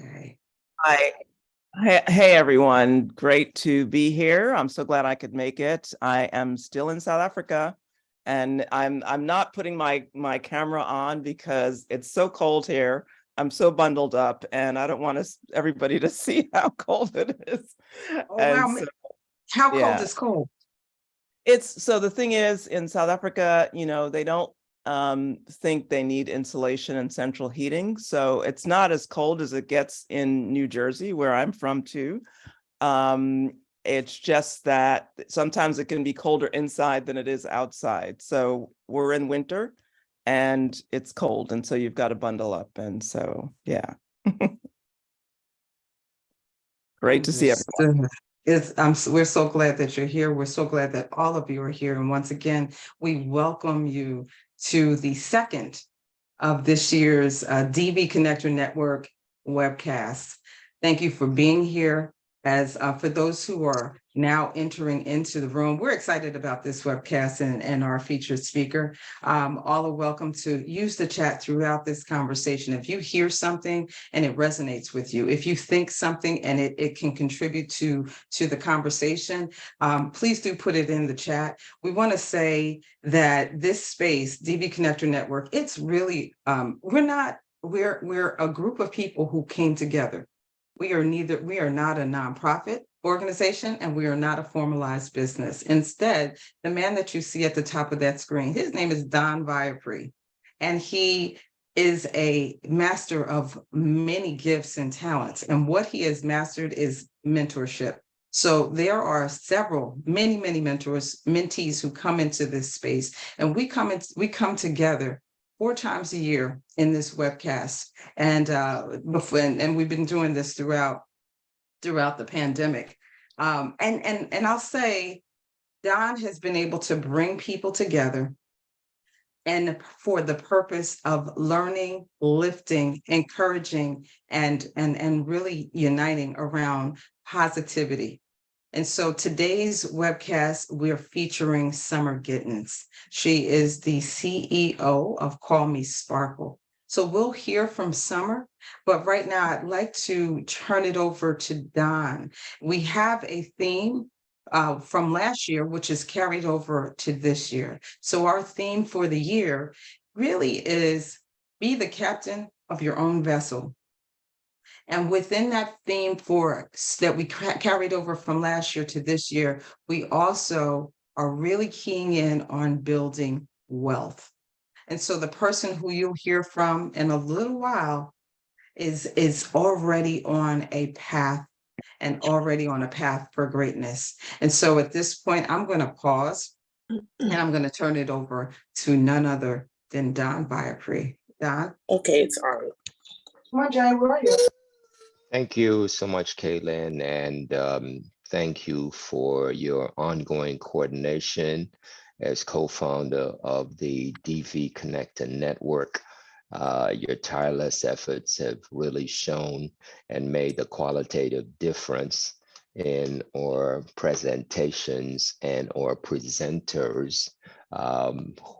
Okay. Hi. Hey, everyone. Great to be here. I'm so glad I could make it. I am still in South Africa, and I'm not putting my camera on because it's so cold here. I'm so bundled up, and I don't want everybody to see how cold it is. Oh, And wow. so, How cold yeah, is cold? the thing is, in South Africa, they don't think they need insulation and central heating. So it's not as cold as it gets in New Jersey, where I'm from too. Um, it's just that sometimes it can be colder inside than it is outside. So we're in winter and it's cold. And so you've got to bundle up. And so, yeah. Great to see everyone. Understood. We're so glad that you're here. We're so glad that all of you are here. And once again, we welcome you to the second of this year's DV Connector Network webcast. Thank you for being here. As for those who are now entering into the room, we're excited about this webcast and our featured speaker. All are welcome to use the chat throughout this conversation. If you hear something and it resonates with you, if you think something and it can contribute to the conversation, please do put it in the chat. We want to say that this space, DV Connector Network, it's really, we're a group of people who came together. We are not a nonprofit organization, and we are not a formalized business. Instead, the man that you see at the top of that screen, his name is Don Viapre, and he is a master of many gifts and talents. And what he has mastered is mentorship. So there are many mentors, mentees who come into this space, and we come together 4 times a year in this webcast. And we've been doing this throughout the pandemic. And I'll say Don has been able to bring people together and for the purpose of learning, lifting, encouraging, and really uniting around positivity. And so today's webcast, we're featuring Summer Gittens. She is the CEO of Call Me Sparkle. So we'll hear from Summer, but right now I'd like to turn it over to Don. We have a theme from last year, which is carried over to this year. So our theme for the year really is be the captain of your own vessel. And within that theme that we carried over from last year to this year, we also are really keying in on building wealth. And so the person who you'll hear from in a little while is already on a path for greatness. And so at this point, I'm going to pause and I'm going to turn it over to none other than Don Viapre. Don? Okay, it's on. Come on, Johnny, where are you? Thank you so much, Caitlin, and thank you for your ongoing coordination as co-founder of the DV Connector Network. Your tireless efforts have really shown and made a qualitative difference in our presentations and our presenters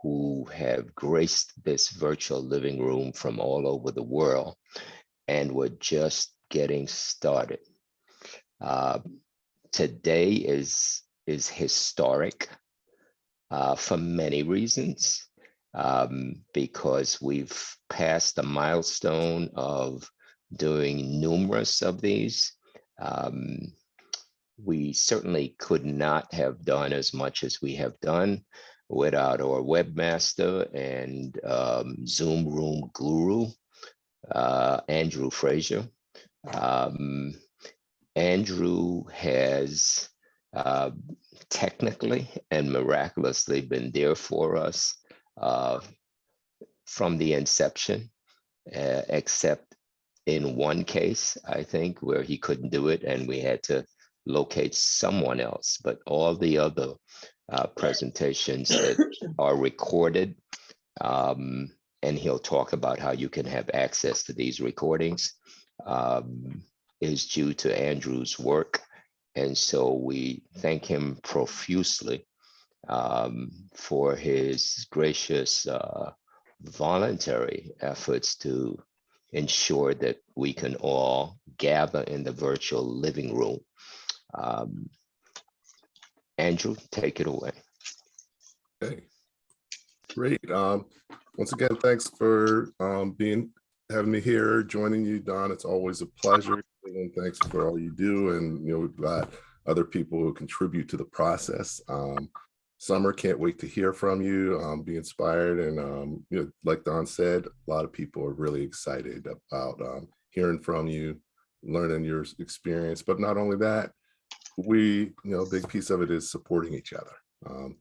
who have graced this virtual living room from all over the world, and we're just getting started. Today is historic for many reasons, because we've passed the milestone of doing numerous of these. We certainly could not have done as much as we have done without our webmaster and Zoom room guru, Andrew Frazier. Andrew has technically and miraculously been there for us from the inception, except in one case, I think, where he couldn't do it and we had to locate someone else. But all the other presentations that are recorded, and he'll talk about how you can have access to these recordings, is due to Andrew's work. And so we thank him profusely for his gracious voluntary efforts to ensure that we can all gather in the virtual living room. Andrew, take it away. Okay, great. Once again, thanks for having me here, joining you, Don. It's always a pleasure. And thanks for all you do. And we've got other people who contribute to the process. Summer, can't wait to hear from you. Be inspired, and like Don said, a lot of people are really excited about hearing from you, learning your experience. But not only that, a big piece of it is supporting each other.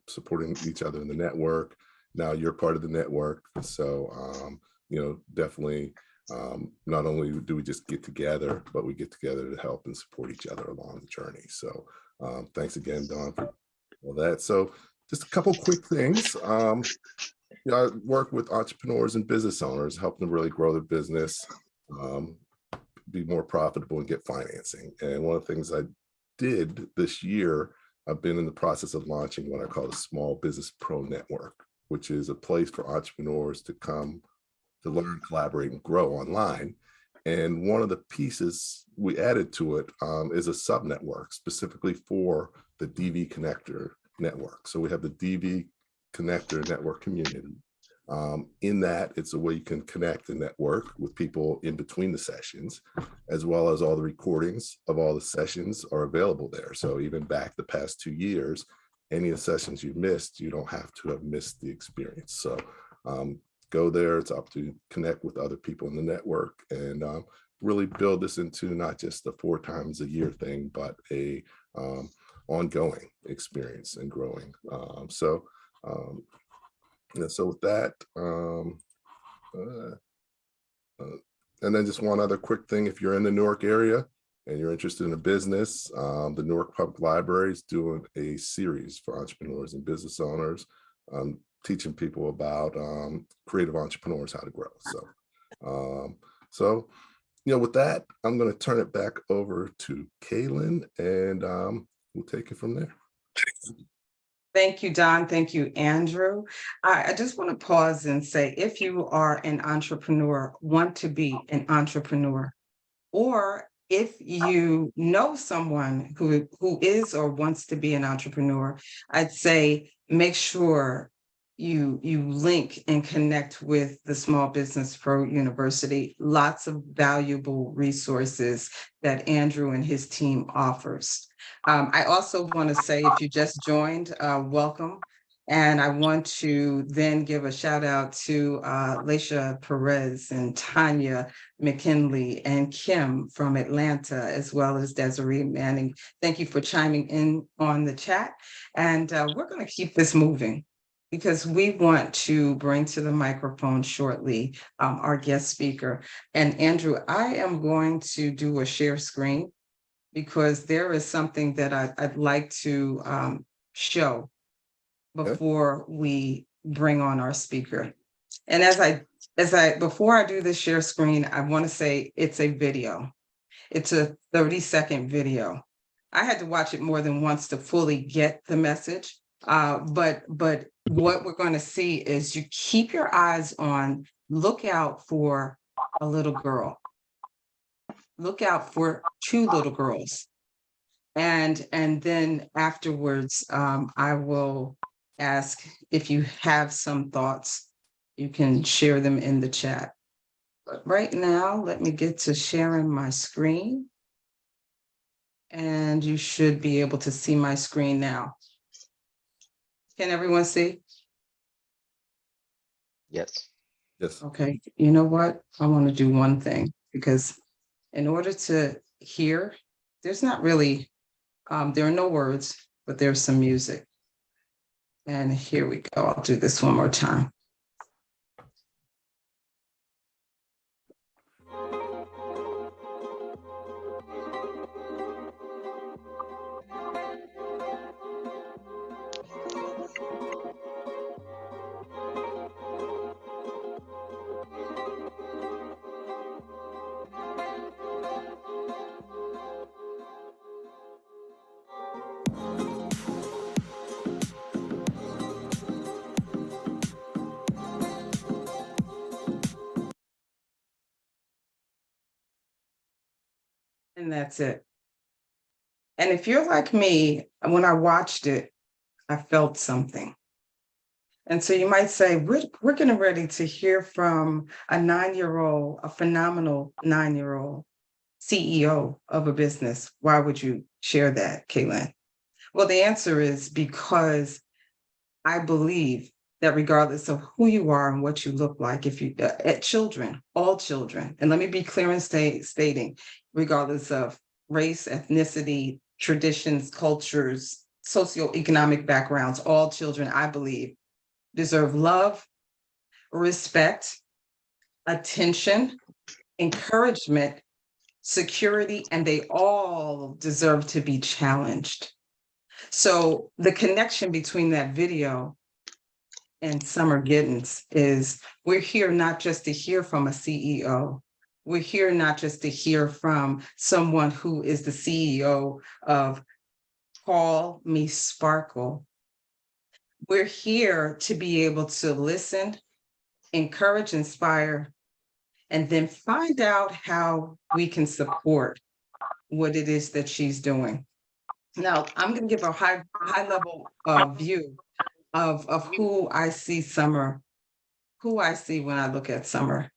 Supporting each other in the network. Now you're part of the network, so definitely not only do we just get together, but we get together to help and support each other along the journey. So thanks again, Don, for all that. So just a couple quick things. I work with entrepreneurs and business owners, helping them really grow their business, be more profitable, and get financing. And one of the things I did this year, I've been in the process of launching what I call the Small Business Pro Network, which is a place for entrepreneurs to come to learn, collaborate, and grow online. And one of the pieces we added to it is a sub network specifically for the DV Connector network. So we have the DV Connector network community. In that, it's a way you can connect and network with people in between the sessions, as well as all the recordings of all the sessions are available there. So even back the past 2 years, any of the sessions you missed, you don't have to have missed the experience. So go there. It's up to connect with other people in the network and really build this into not just a 4 times a year thing, but a ongoing experience and growing. So with that, and then just one other quick thing, if you're in the Newark area and you're interested in a business, the Newark Public Library is doing a series for entrepreneurs and business owners, teaching people about creative entrepreneurs, how to grow. So with that, I'm going to turn it back over to Kaylin, and we'll take it from there. Thank you, Don. Thank you, Andrew. I just want to pause and say, if you are an entrepreneur, want to be an entrepreneur, or if you know someone who is or wants to be an entrepreneur, I'd say make sure you link and connect with the Small Business Pro University. Lots of valuable resources that Andrew and his team offers. I also want to say, if you just joined, welcome. And I want to then give a shout out to Laisha Perez and Tanya McKinley and Kim from Atlanta, as well as Desiree Manning. Thank you for chiming in on the chat. And we're going to keep this moving, because we want to bring to the microphone shortly our guest speaker. And Andrew, I am going to do a share screen, because there is something that I'd like to show before we bring on our speaker. And before I do the share screen, I want to say it's a video. It's a 30-second video. I had to watch it more than once to fully get the message. But what we're going to see is, you keep your eyes on, look out for a little girl. Look out for 2 little girls. And then afterwards, I will ask if you have some thoughts, you can share them in the chat. But right now, let me get to sharing my screen. And you should be able to see my screen now. Can everyone see? Yes. Yes. Okay, you know what? I want to do one thing, because in order to hear, there's not really, there are no words, but there's some music. And here we go. I'll do this one more time. And that's it. And if you're like me, when I watched it, I felt something. And so you might say, we're getting ready to hear from a 9-year-old, a phenomenal 9-year-old CEO of a business. Why would you share that, Kaylin? Well, the answer is because I believe that regardless of who you are and what you look like, if you at children, all children, and let me be clear in stating, regardless of race, ethnicity, traditions, cultures, socioeconomic backgrounds, all children, I believe, deserve love, respect, attention, encouragement, security, and they all deserve to be challenged. So the connection between that video and Summer Giddens is we're here not just to hear from a CEO. We're here not just to hear from someone who is the CEO of Call Me Sparkle. We're here to be able to listen, encourage, inspire, and then find out how we can support what it is that she's doing. Now, I'm going to give a high level view of who I see Summer, who I see when I look at Summer.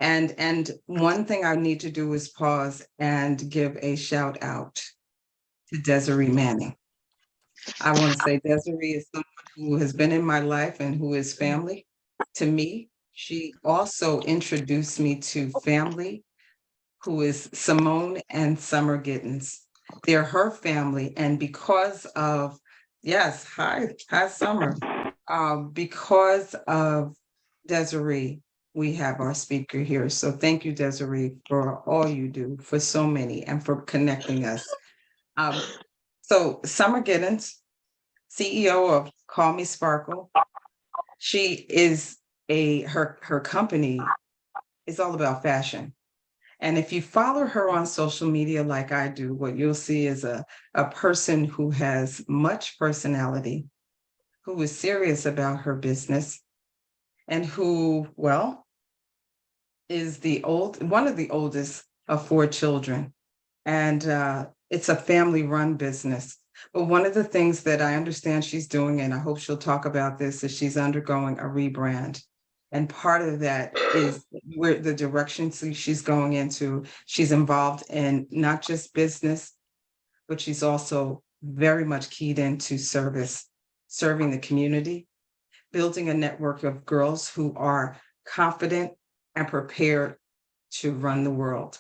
And one thing I need to do is pause and give a shout out to Desiree Manning. I want to say Desiree is someone who has been in my life and who is family to me. She also introduced me to family, who is Simone and Summer Giddens. They're her family. And because of, yes, hi Summer. Because of Desiree, we have our speaker here. So thank you, Desiree, for all you do for so many and for connecting us. So Summer Giddens, CEO of Call Me Sparkle. She is her company is all about fashion. And if you follow her on social media like I do, what you'll see is a person who has much personality, who is serious about her business, and who, well, is one of the oldest of 4 children. And it's a family-run business. But one of the things that I understand she's doing, and I hope she'll talk about this, is she's undergoing a rebrand. And part of that is where the direction she's going into. She's involved in not just business, but she's also very much keyed into serving the community, building a network of girls who are confident and prepared to run the world.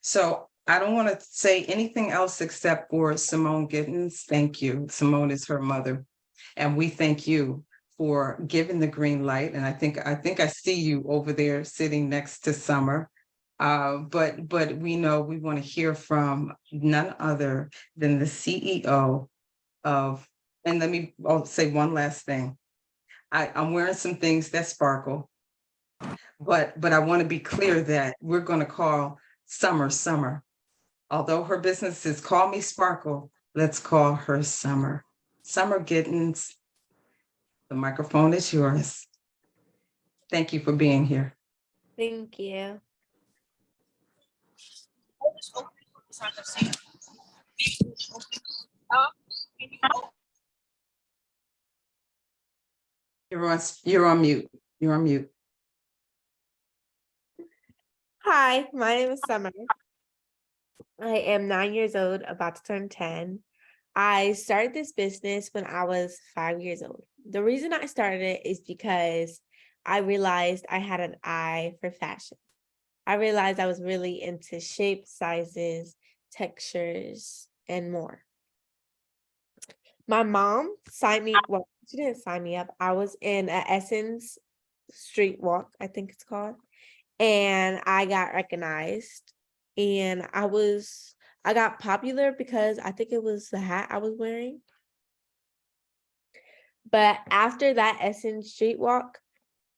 So I don't want to say anything else except for Simone Giddens. Thank you. Simone is her mother. And we thank you for giving the green light. And I think I see you over there sitting next to Summer. But we know we want to hear from none other than the CEO of, and let me say one last thing. I'm wearing some things that sparkle, but I want to be clear that we're going to call Summer. Although her business is Call Me Sparkle, let's call her Summer. Summer Giddens, the microphone is yours. Thank you for being here. Thank you. You're on mute. You're on mute. Hi, my name is Summer. I am 9 years old, about to turn 10. I started this business when I was 5 years old. The reason I started it is because I realized I had an eye for fashion. I realized I was really into shapes, sizes, textures, and more. My mom signed me, well, she didn't sign me up. I was in an Essence street walk, I think it's called, and I got recognized. And I got popular because I think it was the hat I was wearing. But after that Essence street walk,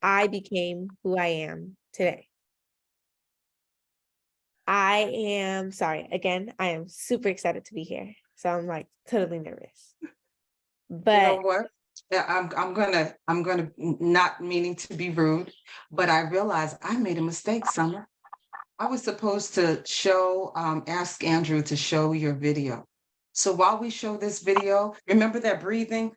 I became who I am today. I am super excited to be here. So I'm like totally nervous. But you know what? Yeah, I'm gonna not meaning to be rude, but I realized I made a mistake, Summer. I was supposed to show, ask Andrew to show your video. So while we show this video, remember that breathing?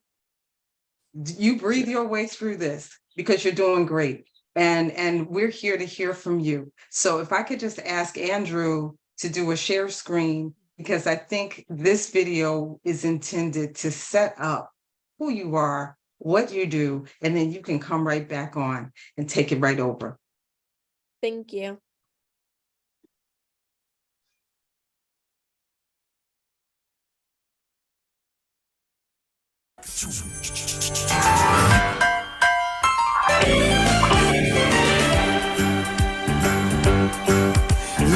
You breathe your way through this because you're doing great. And we're here to hear from you. So if I could just ask Andrew to do a share screen, because I think this video is intended to set up who you are, what you do, and then you can come right back on and take it right over. Thank you.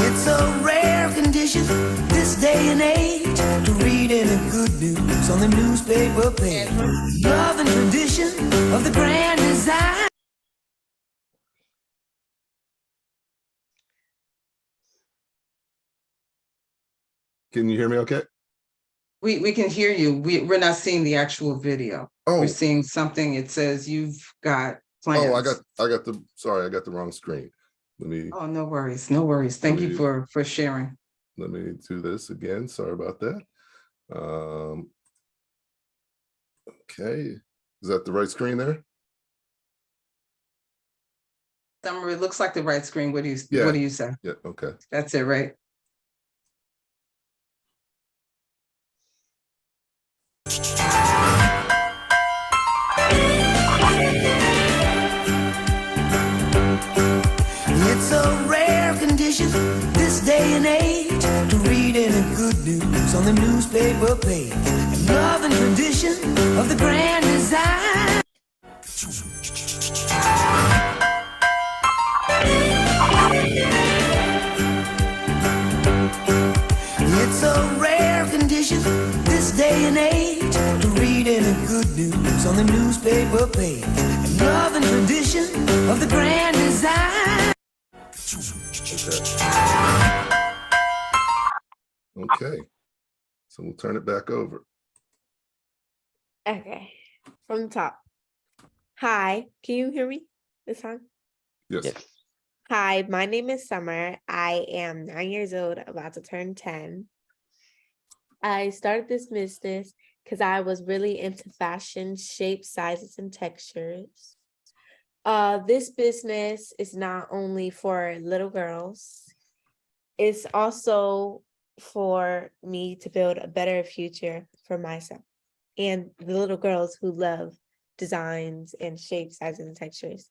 It's a rare condition this day and age to read any good news on the newspaper page. Love and tradition of the grand design. Can you hear me okay? We can hear you. We're not seeing the actual video. Oh, We're seeing something. It says you've got plans. oh, I got the, sorry, I got the wrong screen. Let me, Oh, no worries, no worries. Thank you Please. for sharing. let me do this again. Sorry about that. Okay, is that the right screen there? Summer, it looks like the right screen. What do Yeah. you say? Yeah, okay. That's it, right? It's a rare condition this day and age to read any good news on the newspaper page. Love and tradition of the grand design. It's a rare condition this day and age to read any good news on the newspaper page. Love and tradition of the grand design. Okay, so we'll turn it back over. Okay, from the top. Hi, can you hear me this time? Yes. Yes. Hi, my name is Summer. I am 9 years old, about to turn 10. I started this business because I was really into fashion, shapes, sizes, and textures. This business is not only for little girls, it's also for me to build a better future for myself and the little girls who love designs and shapes, sizes, and textures.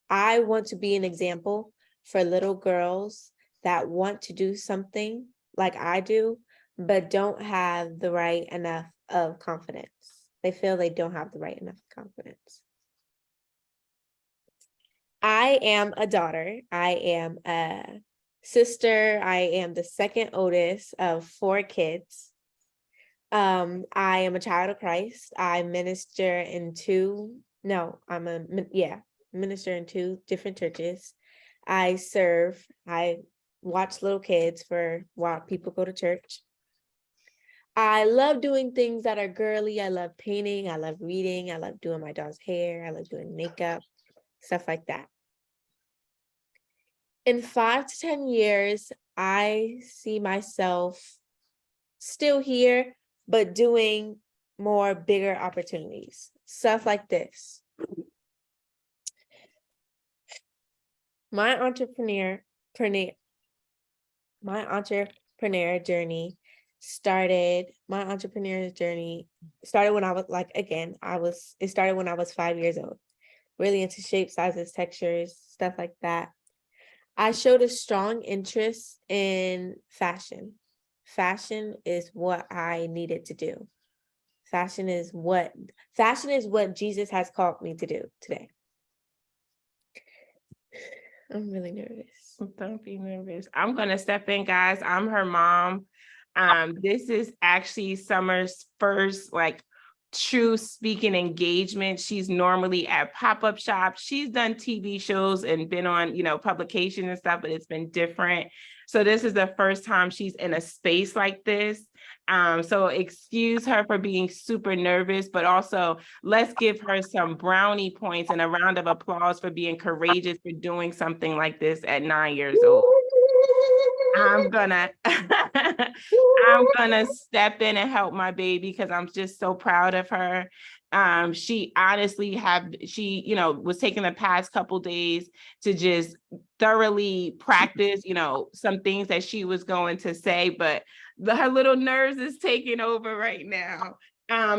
I want to be an example for little girls that want to do something like I do, but don't have the right enough of confidence. They feel they don't have the right enough confidence. I am a daughter. I am a sister. I am the second oldest of 4 kids. I am a child of Christ. I minister in minister in 2 different churches. I serve. I watch little kids while people go to church. I love doing things that are girly. I love painting. I love reading. I love doing my dog's hair. I love doing makeup, stuff like that. In 5 to 10 years, I see myself still here, but doing more bigger opportunities, stuff like this. My entrepreneur journey started when I was it started when I was 5 years old, really into shapes, sizes, textures, stuff like that. I showed a strong interest in fashion. Fashion is what I needed to do. Fashion is what Jesus has called me to do today. I'm really nervous. Don't be nervous. I'm gonna step in, guys. I'm her mom. This is actually Summer's first true speaking engagement. She's normally at pop-up shops. She's done TV shows and been on, publications and stuff, but it's been different. So this is the first time she's in a space like this. So excuse her for being super nervous, but also let's give her some brownie points and a round of applause for being courageous for doing something like this at 9 years old. I'm gonna I'm gonna step in and help my baby because I'm just so proud of her. She honestly was taking the past couple days to just thoroughly practice, some things that she was going to say, but her little nerves is taking over right now.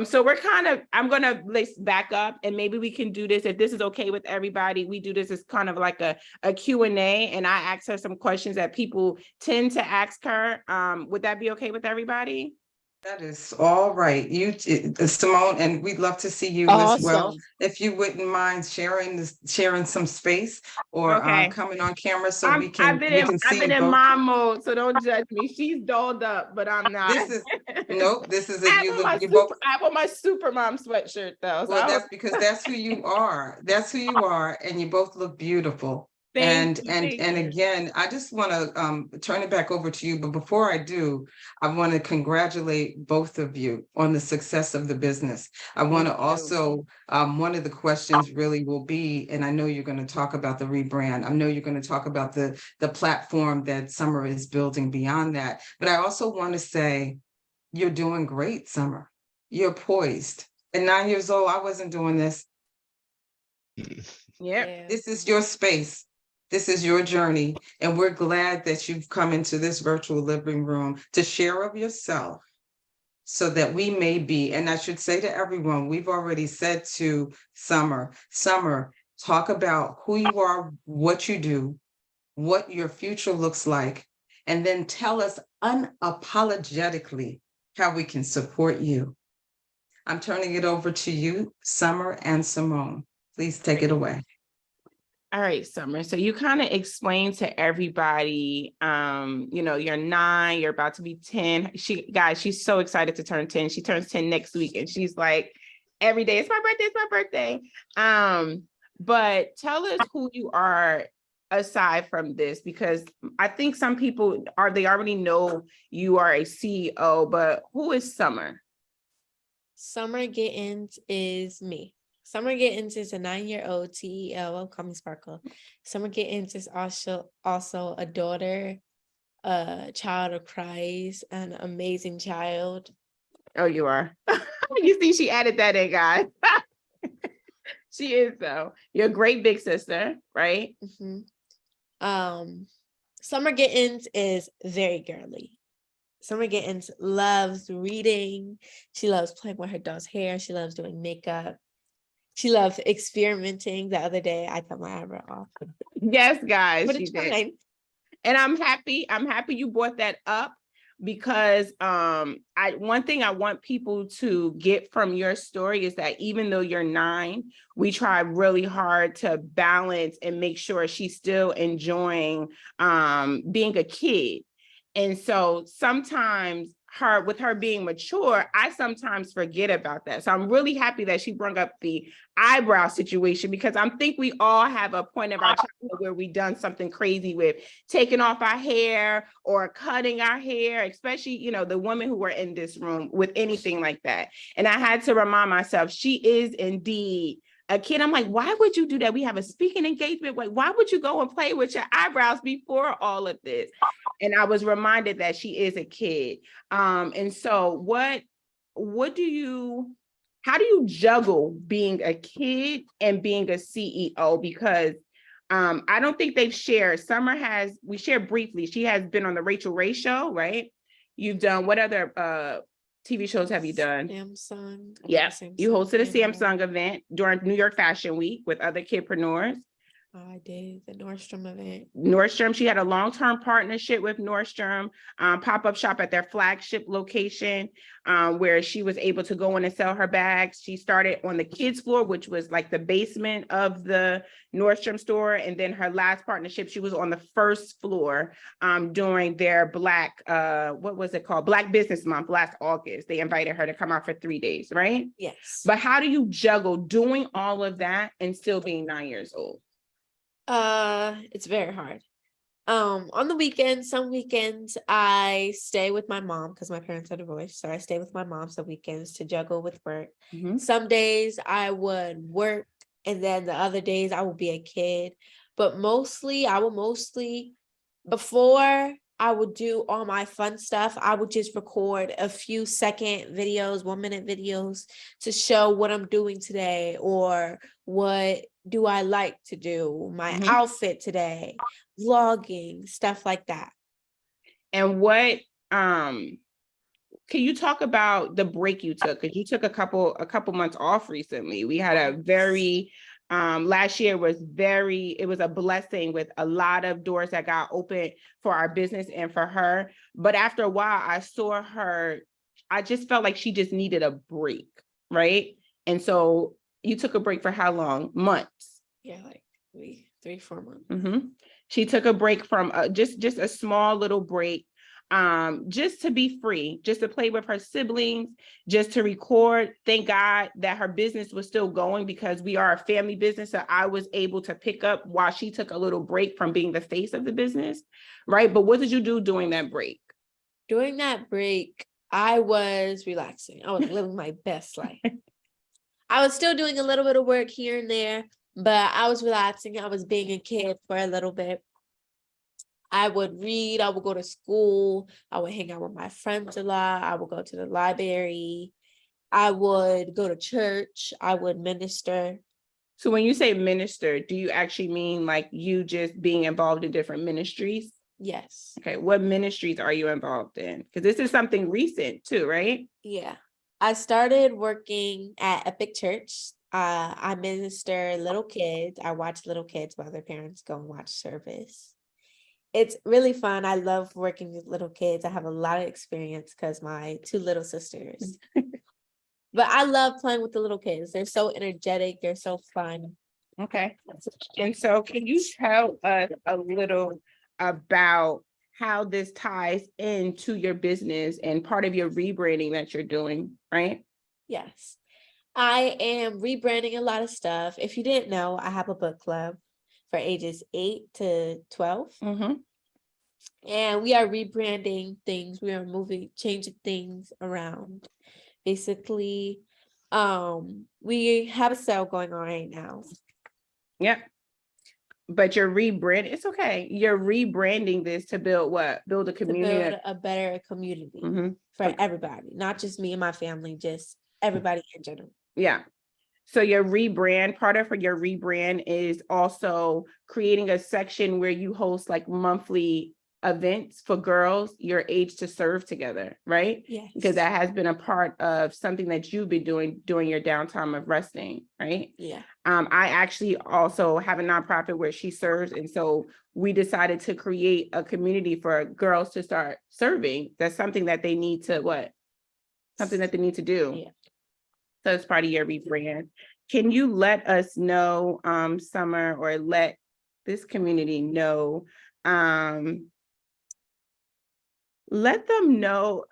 So I'm gonna let's back up and maybe we can do this if this is okay with everybody. We do this as kind of like a Q&A, and I ask her some questions that people tend to ask her. Would that be okay with everybody? That is all right. Simone, and we'd love to see you as well. Awesome. If you wouldn't mind sharing some space or Okay. coming on camera so we I've can been see in both. mom mode, so don't judge me. She's dolled up, but I'm not. This is nope. This is I it. have You on look. my You both. I have on my super mom sweatshirt though. So Well, that's because that's who you are. That's who you are, and you both look beautiful. And again, I just want to turn it back over to you. But before I do, I want to congratulate both of you on the success of the business. I want to Thank you. also, one of the questions really will be, and I know you're going to talk about the rebrand. I know you're going to talk about the platform that Summer is building beyond that. But I also want to say, you're doing great, Summer. You're poised. At 9 years old, I wasn't doing this. Yep. This is your space. This is your journey. And we're glad that you've come into this virtual living room to share of yourself so that we may be, and I should say to everyone, we've already said to Summer, talk about who you are, what you do, what your future looks like, and then tell us unapologetically how we can support you. I'm turning it over to you, Summer and Simone. Please take it away. All right, Summer. So you kind of explained to everybody, you're 9, you're about to be 10. She's so excited to turn 10. She turns 10 next week, and she's like, every day, it's my birthday. But tell us who you are aside from this, because I think some people they already know you are a CEO, but who is Summer? Summer Gittens is me. Summer Gittens is a 9-year-old TEL of Coming Sparkle. Summer Gittens is also a daughter, a child of Christ, an amazing child. Oh, you are. You see, she added that in, guys. She is, though. You're a great big sister, right? Mm-hmm. Summer Gittens is very girly. Summer Gittens loves reading. She loves playing with her doll's hair. She loves doing makeup. She loves experimenting. The other day, I cut my eyebrow off. Yes, guys, But she it's did. fine. And I'm happy you brought that up, because one thing I want people to get from your story is that even though you're 9, we try really hard to balance and make sure she's still enjoying being a kid. And so sometimes with her being mature, I sometimes forget about that. So I'm really happy that she brought up the eyebrow situation, because I think we all have a point of our childhood where we done something crazy with taking off our hair or cutting our hair, especially, the women who were in this room with anything like that. And I had to remind myself, she is indeed a kid. I'm like, why would you do that? We have a speaking engagement. Why would you go and play with your eyebrows before all of this? And I was reminded that she is a kid. And so how do you juggle being a kid and being a CEO? Because I don't think they've shared. We shared briefly. She has been on the Rachel Ray show, right? You've done, what other TV shows have you done? Samsung. Yes, you hosted a Yeah. Samsung event during New York Fashion Week with other kidpreneurs. I did the Nordstrom event. Nordstrom, she had a long-term partnership with Nordstrom, pop-up shop at their flagship location, where she was able to go in and sell her bags. She started on the kids floor, which was like the basement of the Nordstrom store. And then her last partnership, she was on the first floor during their Black Business Month last August. They invited her to come out for 3 days, right? Yes. But how do you juggle doing all of that and still being 9 years old? It's very hard. On the weekends, some weekends I stay with my mom because my parents are divorced. So I stay with my mom some weekends to juggle with work. Mhm. Some days I would work, and then the other days I will be a kid. But before I would do all my fun stuff. I would just record a few second videos, 1 minute videos to show what I'm doing today or what do I like to do, my Mhm. outfit today, vlogging, stuff like that. And what, can you talk about the break you took? Because you took a couple months off recently. We had a very, last year it was a blessing with a lot of doors that got open for our business and for her. But after a while, I saw her, I just felt like she just needed a break, right? And so you took a break for how long? Months. Yeah, like 3-4 months. Mhm. She took a break from just a small little break, just to be free, just to play with her siblings, just to record. Thank God that her business was still going because we are a family business. So I was able to pick up while she took a little break from being the face of the business, right? But what did you do during that break? During that break, I was relaxing. I was living my best life. I was still doing a little bit of work here and there, but I was relaxing. I was being a kid for a little bit. I would read, I would go to school, I would hang out with my friends a lot, I would go to the library, I would go to church, I would minister. So when you say minister, do you actually mean like you just being involved in different ministries? Yes. Okay, what ministries are you involved in? Because this is something recent too, right? Yeah. I started working at Epic Church. I minister little kids. I watch little kids while their parents go and watch service. It's really fun. I love working with little kids. I have a lot of experience because my 2 little sisters. But I love playing with the little kids. They're so energetic. They're so fun. Okay. And so can you tell us a little about how this ties into your business and part of your rebranding that you're doing, right? Yes. I am rebranding a lot of stuff. If you didn't know, I have a book club for ages 8 to 12. Mm-hmm. And we are rebranding things. We are changing things around. Basically, we have a sale going on right now. Yep. But you're rebranding, it's okay. You're rebranding this to build what? Build a To community. build a better community Mhm. for everybody, not just me and my family, just everybody in general. Yeah. So your rebrand, part of your rebrand is also creating a section where you host like monthly events for girls your age to serve together, right? Yes. Because that has been a part of something that you've been doing during your downtime of resting, right? Yeah. I actually also have a nonprofit where she serves. And so we decided to create a community for girls to start serving. That's something that they need to something that they need to do. Yeah. So it's part of your rebrand. Can you let us know, Summer, or let this community know, let them know.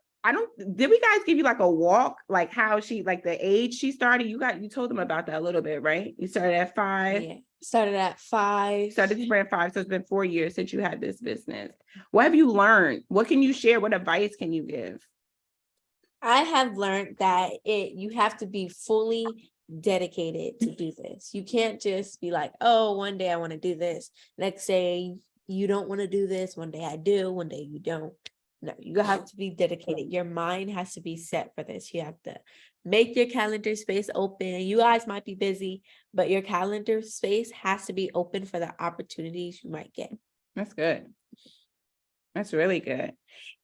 Did we guys give you like a walk, like how like the age she started? You told them about that a little bit, right? You started at 5. Yeah. Started at 5. Started this brand 5, so it's been 4 years since you had this business. What have you learned? What can you share? What advice can you give? I have learned that you have to be fully dedicated to do this. You can't just be like, oh, one day I want to do this. Next day you don't want to do this. One day I do, one day you don't. No, you have to be dedicated. Your mind has to be set for this. You have to make your calendar space open. You guys might be busy, but your calendar space has to be open for the opportunities you might get. That's good. That's really good.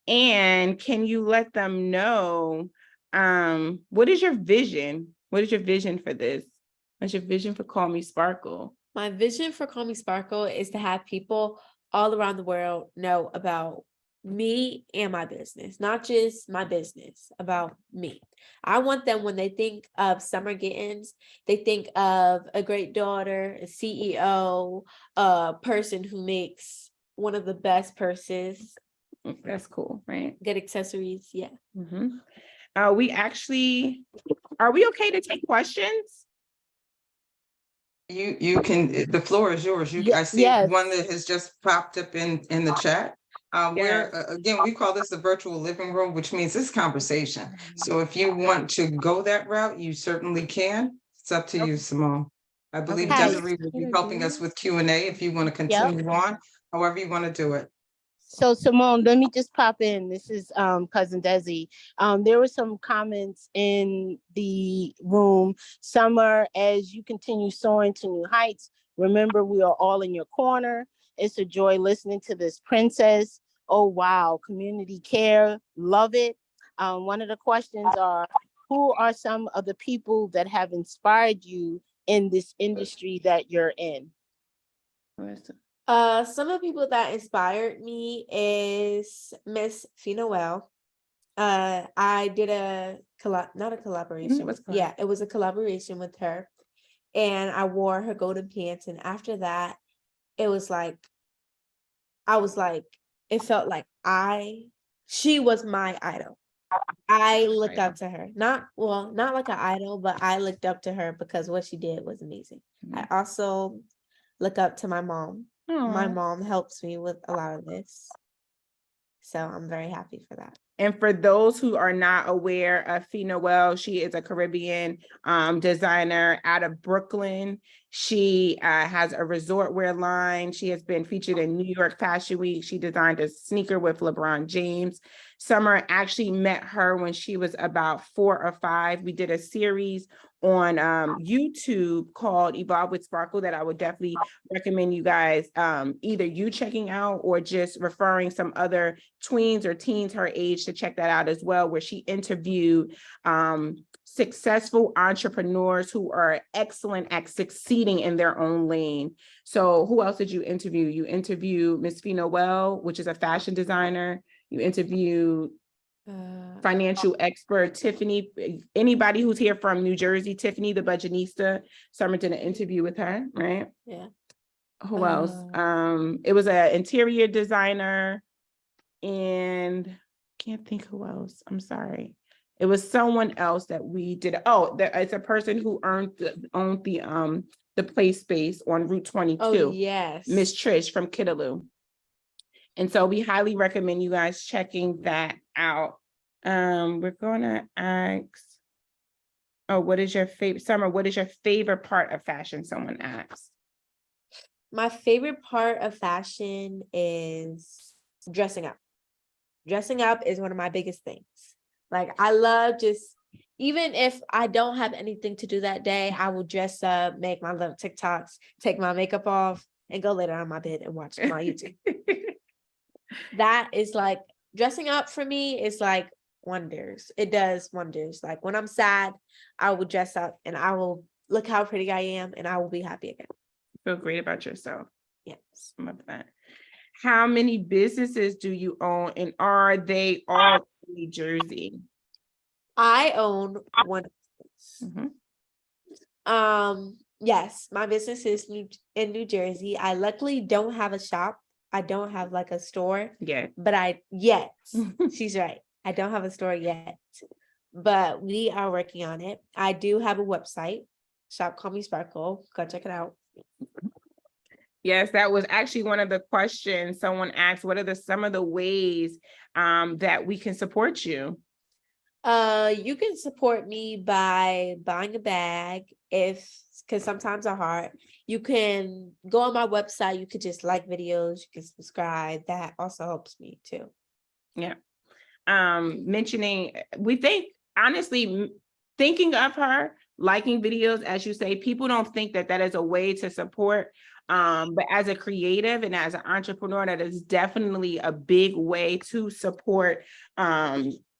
And can you let them know, what is your vision? What is your vision for this? What's your vision for Call Me Sparkle? My vision for Call Me Sparkle is to have people all around the world know about me and my business, not just my business, about me. I want them, when they think of Summer Gittens, they think of a great daughter, a CEO, a person who makes one of the best purses. That's cool, right? Good accessories, yeah. Mhm. Are we okay to take questions? You can, the floor is yours. I see Yes. one that has just popped up in the chat. Where, again, we call this the virtual living room, which means this conversation. So if you want to go that route, you certainly can. It's up to you, Simone. I believe Okay. Desiree will be helping us with Q&A if you want to continue on, however you want to do it. So Simone, let me just pop in. This is cousin Desi. There were some comments in the room. Summer, as you continue soaring to new heights, remember we are all in your corner. It's a joy listening to this princess. Oh wow, community care, love it. One of the questions are, who are some of the people that have inspired you in this industry that you're in? Some of the people that inspired me is Miss Fina Well. I did not a collaboration. was Yeah, it was a collaboration with her. And I wore her golden pants. And after that, it was like, it felt like she was my idol. I looked up to her. Not like an idol, but I looked up to her because what she did was amazing. I also look up to my mom. My mom helps me with a lot of this. So I'm very happy for that. And for those who are not aware of Fina Well, she is a Caribbean designer out of Brooklyn. She has a resort wear line. She has been featured in New York Fashion Week. She designed a sneaker with LeBron James. Summer actually met her when she was about 4 or 5. We did a series on YouTube called Evolve with Sparkle that I would definitely recommend you guys either you checking out or just referring some other tweens or teens her age to check that out as well, where she interviewed successful entrepreneurs who are excellent at succeeding in their own lane. So who else did you interview? You interviewed Miss Fina Well, which is a fashion designer. You interviewed financial expert Tiffany. Anybody who's here from New Jersey, Tiffany the Budgetnista. Summer did an interview with her, right? Yeah. Who else? It was an interior designer, and can't think who else. I'm sorry. It was someone else that we did. Oh, it's a person who owned the play space on Route 22. Oh yes. Miss Trish from Kidaloo. And so we highly recommend you guys checking that out. We're gonna ask, what is your favorite, Summer, what is your favorite part of fashion? Someone asked. My favorite part of fashion is dressing up. Dressing up is one of my biggest things. Like I love even if I don't have anything to do that day, I will dress up, make my little TikToks, take my makeup off, and go lay down on my bed and watch my YouTube. That is like, dressing up for me is like wonders. It does wonders. Like when I'm sad, I will dress up and I will look how pretty I am and I will be happy again. Feel great about yourself. Yes. Love that. How many businesses do you own, and are they all in New Jersey? I own one. Mhm. Yes, my business is in New Jersey. I luckily don't have a shop. I don't have like a store. Yeah. But she's right. I don't have a store yet, but we are working on it. I do have a website, Shop Call Me Sparkle. Go check it out. Yes, that was actually one of the questions someone asked. What are some of the ways that we can support you? You can support me by buying a bag because sometimes they're hard. You can go on my website. You could just like videos. You can subscribe. That also helps me too. Yeah. Honestly, thinking of her, liking videos, as you say, people don't think that is a way to support. But as a creative and as an entrepreneur, that is definitely a big way to support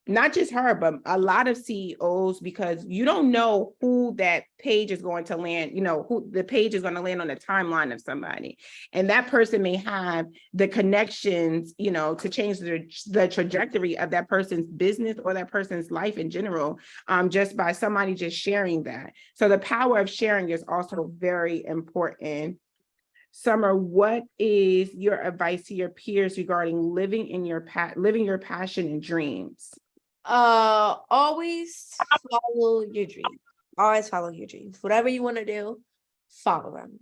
not just her, but a lot of CEOs, because you don't know who that page is going to land, who the page is going to land on the timeline of somebody. And that person may have the connections, to change the trajectory of that person's business or that person's life in general, just by somebody just sharing that. So the power of sharing is also very important. Summer, what is your advice to your peers regarding living your passion and dreams? Always follow your dreams. Always follow your dreams. Whatever you want to do, follow them.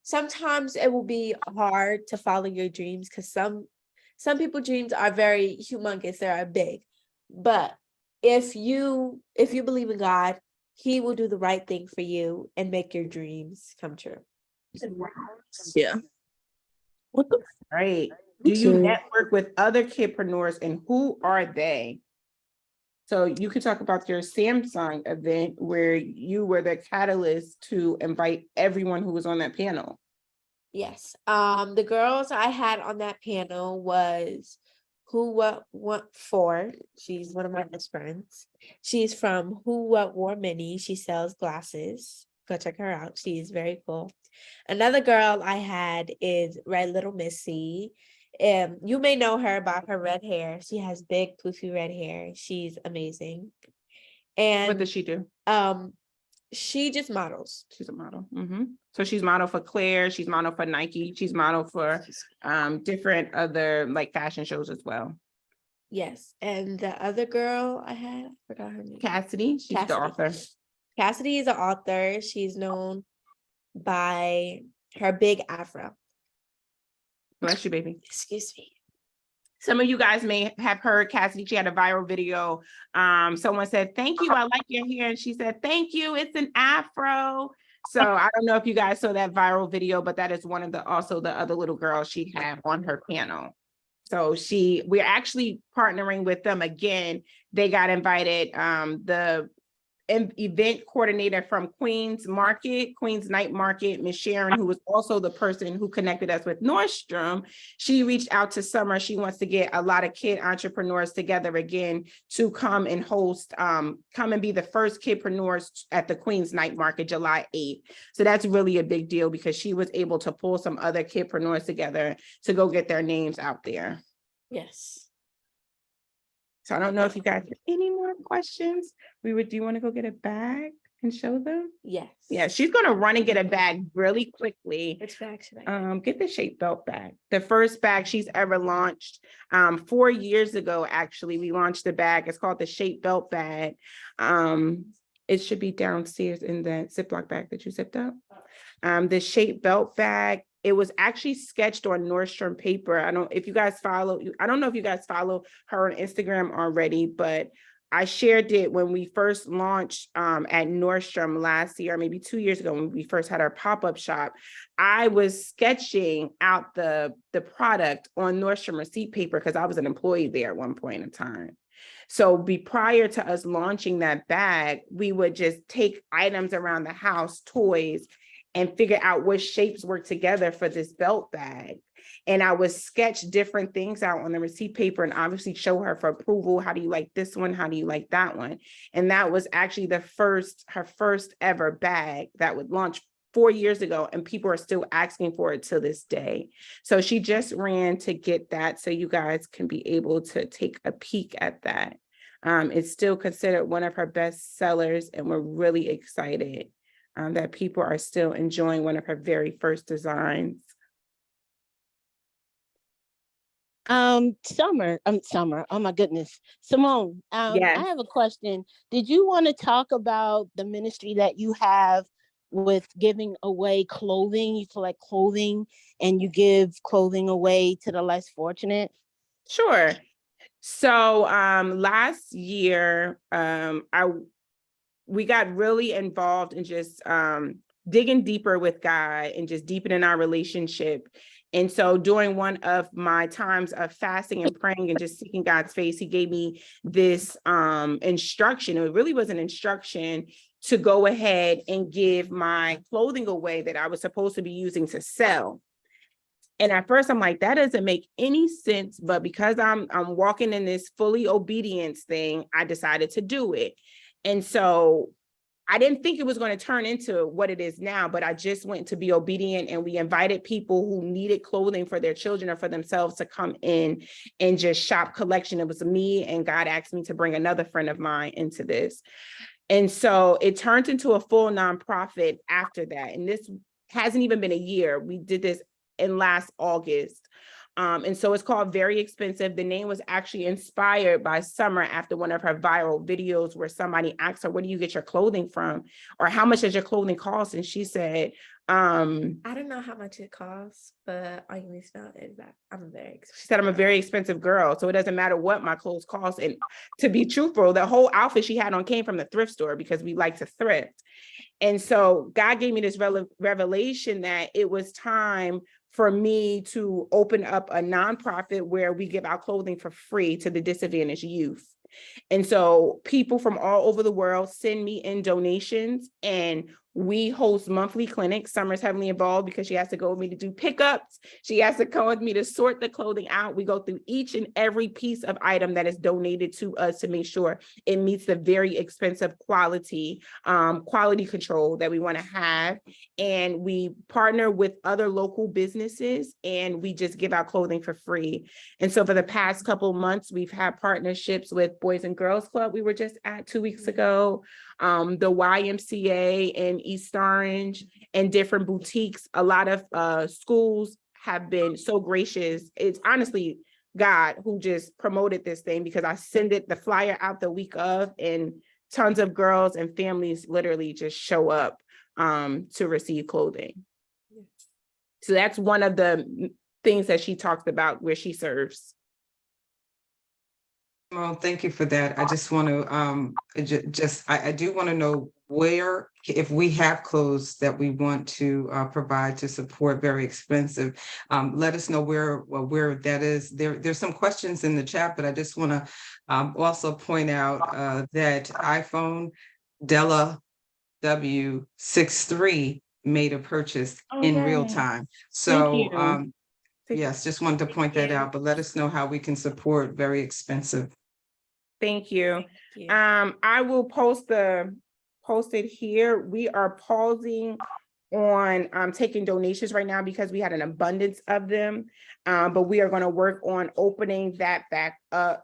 Sometimes it will be hard to follow your dreams because some people's dreams are very humongous. They are big. But if you believe in God, He will do the right thing for you and make your dreams come true. Yeah. Right. Do you too. network with other kidpreneurs, and who are they? So you could talk about your Samsung event where you were the catalyst to invite everyone who was on that panel. Yes. The girls I had on that panel was Who What For. She's one of my best friends. She's from Who What Wore Mini. She sells glasses. Go check her out. She's very cool. Another girl I had is Red Little Missy. You may know her by her red hair. She has big poofy red hair. She's amazing. What And does she do? she just models. She's a model. So she's model for Claire, she's model for Nike, she's model for different other like fashion shows as well. Yes. And the other girl I had, I forgot her name. Cassidy, she's the Cassidy. author. Cassidy is an author. She's known by her big afro. Bless you, baby. Excuse me. Some of you guys may have heard Cassidy. She had a viral video. Someone said, "Thank you, I like your hair." And she said, "Thank you, it's an afro." So I don't know if you guys saw that viral video, but that is one of the other little girls she had on her panel. So we're actually partnering with them again. They got invited. The event coordinator from Queens Night Market, Miss Sharon, who was also the person who connected us with Nordstrom. She reached out to Summer. She wants to get a lot of kid entrepreneurs together again to come and host, come and be the first kidpreneurs at the Queens Night Market, July 8th. So that's really a big deal because she was able to pull some other kidpreneurs together to go get their names out there. Yes. So I don't know if you guys have any more questions. Do you want to go get a bag and show them? Yes. Yeah, she's gonna run and get a bag really quickly. Which bag should I get? Get the Shape Belt bag. The first bag she's ever launched. 4 years ago, actually, we launched the bag. It's called the Shape Belt bag. It should be downstairs in the Ziploc bag that you zipped up. The Shape Belt bag, it was actually sketched on Nordstrom paper. I don't know if you guys follow her on Instagram already, but I shared it when we first launched at Nordstrom last year, maybe 2 years ago when we first had our pop-up shop. I was sketching out the product on Nordstrom receipt paper because I was an employee there at one point in time. So prior to us launching that bag, we would just take items around the house, toys, and figure out what shapes work together for this belt bag. And I would sketch different things out on the receipt paper and obviously show her for approval. How do you like this one? How do you like that one? And that was actually her first ever bag that would launch 4 years ago, and people are still asking for it to this day. So she just ran to get that so you guys can be able to take a peek at that. It's still considered one of her best sellers, and we're really excited that people are still enjoying one of her very first designs. Summer, oh my goodness. Simone, Yes. I have a question. Did you want to talk about the ministry that you have with giving away clothing? You collect clothing and you give clothing away to the less fortunate? Sure. So last year, we got really involved in just digging deeper with God and just deepening our relationship. And so during one of my times of fasting and praying and just seeking God's face, he gave me this instruction. It really was an instruction to go ahead and give my clothing away that I was supposed to be using to sell. And at first I'm like, that doesn't make any sense. But because I'm walking in this fully obedience thing, I decided to do it. And so I didn't think it was going to turn into what it is now, but I just went to be obedient, and we invited people who needed clothing for their children or for themselves to come in and just shop collection. It was me, and God asked me to bring another friend of mine into this. And so it turned into a full nonprofit after that. And this hasn't even been a year. We did this in last August. And so it's called Very Expensive. The name was actually inspired by Summer after one of her viral videos where somebody asked her, where do you get your clothing from? Or how much does your clothing cost? And she said, I don't know how much it costs, but all you need to know is that she said, I'm a very expensive girl. So it doesn't matter what my clothes cost. And to be truthful, the whole outfit she had on came from the thrift store because we like to thrift. And so God gave me this revelation that it was time for me to open up a nonprofit where we give out clothing for free to the disadvantaged youth. And so people from all over the world send me in donations, and we host monthly clinics. Summer's heavily involved because she has to go with me to do pickups. She has to come with me to sort the clothing out. We go through each and every piece of item that is donated to us to make sure it meets the very expensive quality control that we want to have. And we partner with other local businesses, and we just give out clothing for free. And so for the past couple months, we've had partnerships with Boys and Girls Club. We were just at 2 weeks ago, the YMCA in East Orange, and different boutiques. A lot of schools have been so gracious. It's honestly God who just promoted this thing, because I send the flyer out the week of, and tons of girls and families literally just show up to receive clothing. So that's one of the things that she talked about where she serves. Well, thank you for that. I just want to, I do want to know where, if we have clothes that we want to provide to support very expensive, let us know where that is. There's some questions in the chat, but I just want to also point out that iPhone Della W63 made a purchase in real time. So yes, just wanted to point that out, but let us know how we can support very expensive. Thank you. I will post it here. We are pausing on taking donations right now because we had an abundance of them. But we are going to work on opening that back up.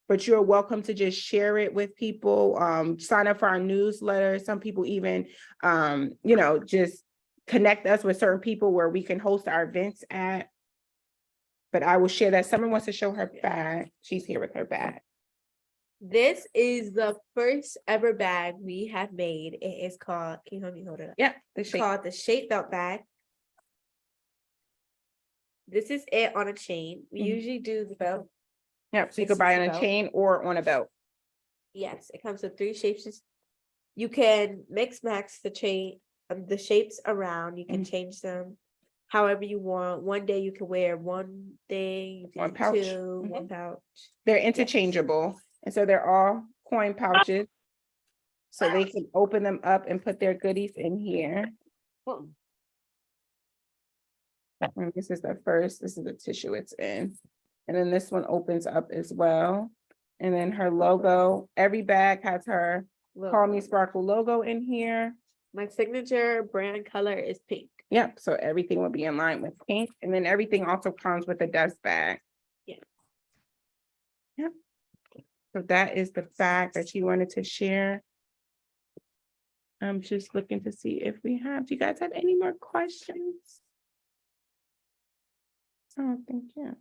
But you're welcome to just share it with people, sign up for our newsletter. Some people even, just connect us with certain people where we can host our events at. But I will share that. Someone wants to show her bag. She's here with her bag. This is the first ever bag we have made. It is called, can you help me hold it up? Yeah, It's called the Shape Belt bag. This is it on a chain. We usually do the belt. Yeah, so you could This buy is it on the a belt. chain or on a belt. Yes, it comes with 3 shapes. You can mix match the chain, the shapes around. You can change them however you want. One day you can wear one thing, One pouch. 2, one pouch. They're interchangeable. And so they're all coin pouches. So they can open them up and put their goodies in here. And this is the first, this is the tissue it's in. And then this one opens up as well. And then her logo, every bag has her Call Me Sparkle logo in here. My signature brand color is pink. Yep, so everything will be in line with pink. And then everything also comes with a dust bag. Yeah. Yep. So that is the bag that she wanted to share. I'm just looking to see if we have, do you guys have any more questions? Oh, thank you.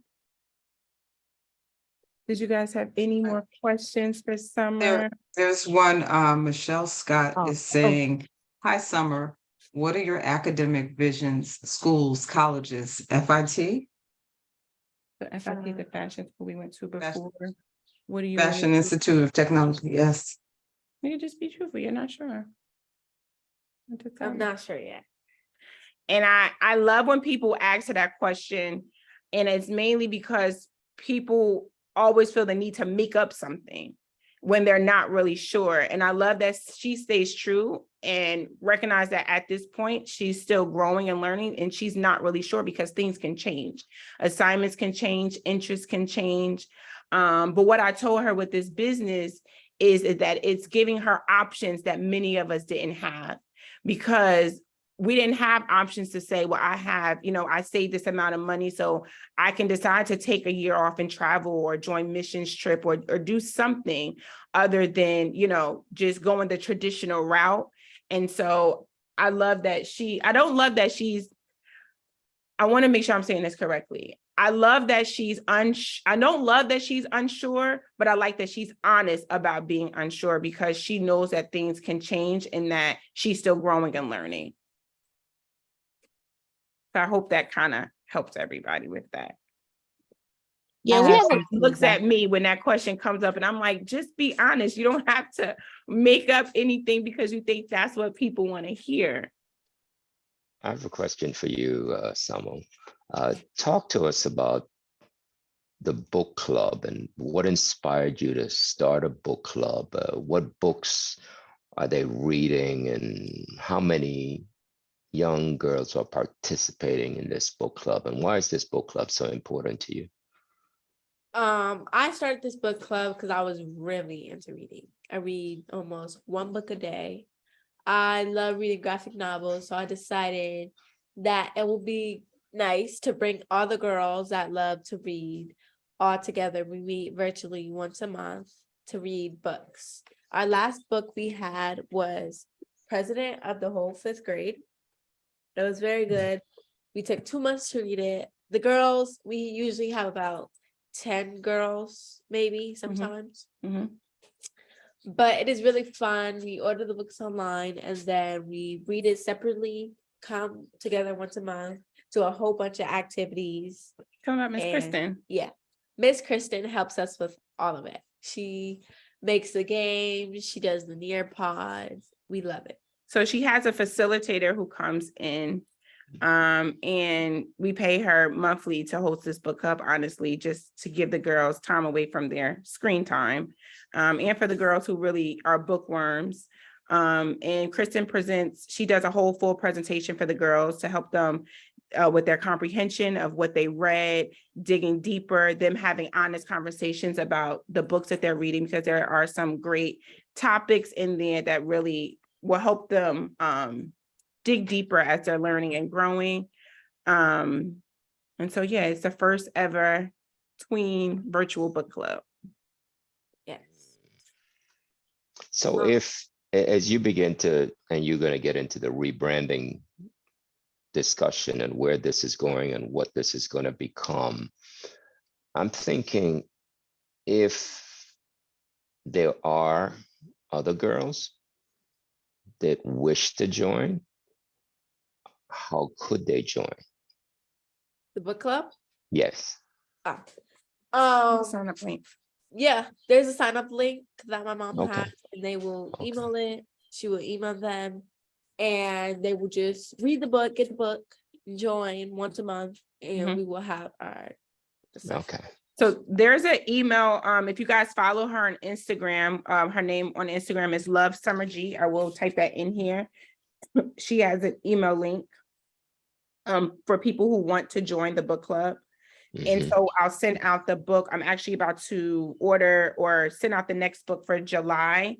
Did you guys have any more questions for Summer? There's one, Michelle Scott is saying, hi, Summer, what are your academic visions, schools, colleges, FIT? The FIT, the fashion school we went to before. What do you? Fashion Institute of Technology, yes. You can just be truthful, you're not sure. I'm not sure yet. And I love when people ask her that question, and it's mainly because people always feel the need to make up something when they're not really sure. And I love that she stays true and recognize that at this point, she's still growing and learning, and she's not really sure because things can change. Assignments can change, interests can change. But what I told her with this business is that it's giving her options that many of us didn't have, because we didn't have options to say, well, I saved this amount of money, so I can decide to take a year off and travel or join missions trip or do something other than, just going the traditional route. And so I love that I don't love that I want to make sure I'm saying this correctly. I love that I don't love that she's unsure, but I like that she's honest about being unsure, because she knows that things can change and that she's still growing and learning. So I hope that kind of helps everybody with that. Yeah, we have Looks at me when that question comes up, and I'm like, just be honest. You don't have to make up anything because you think that's what people want to hear. I have a question for you, Summer. Talk to us about the book club and what inspired you to start a book club. What books are they reading, and how many young girls are participating in this book club, and why is this book club so important to you? I started this book club because I was really into reading. I read almost one book a day. I love reading graphic novels, so I decided that it would be nice to bring all the girls that love to read all together. We meet virtually once a month to read books. Our last book we had was President of the Whole Fifth Grade. It was very good. We took 2 months to read it. The girls, we usually have about 10 girls, maybe sometimes. But it is really fun. We order the books online and then we read it separately, come together once a month, do a whole bunch of activities. Tell about Miss And- Kristen. Yeah. Miss Kristen helps us with all of it. She makes the games, she does the Nearpods. We love it. So she has a facilitator who comes in, and we pay her monthly to host this book club, honestly, just to give the girls time away from their screen time, and for the girls who really are bookworms. And Kristen presents, she does a whole full presentation for the girls to help them with their comprehension of what they read, digging deeper, them having honest conversations about the books that they're reading, because there are some great topics in there that really will help them dig deeper as they're learning and growing. And so, yeah, it's the first ever tween virtual book club. Yes. So as you begin to, and you're going to get into the rebranding discussion and where this is going and what this is going to become, I'm thinking if there are other girls that wish to join, how could they join? The book club? Yes. Sign up link. Yeah, there's a sign up link that my mom Okay. has, and they will Okay. email it. She will email them, and they will just read the book, get the book, join once a month, and Mhm. we will have our discussion. Okay. So there's an email, if you guys follow her on Instagram, her name on Instagram is Love Summer G. I will type that in here. She has an email link for people who want to join the book club. And Mhm. so I'll send out the book. I'm actually about to order or send out the next book for July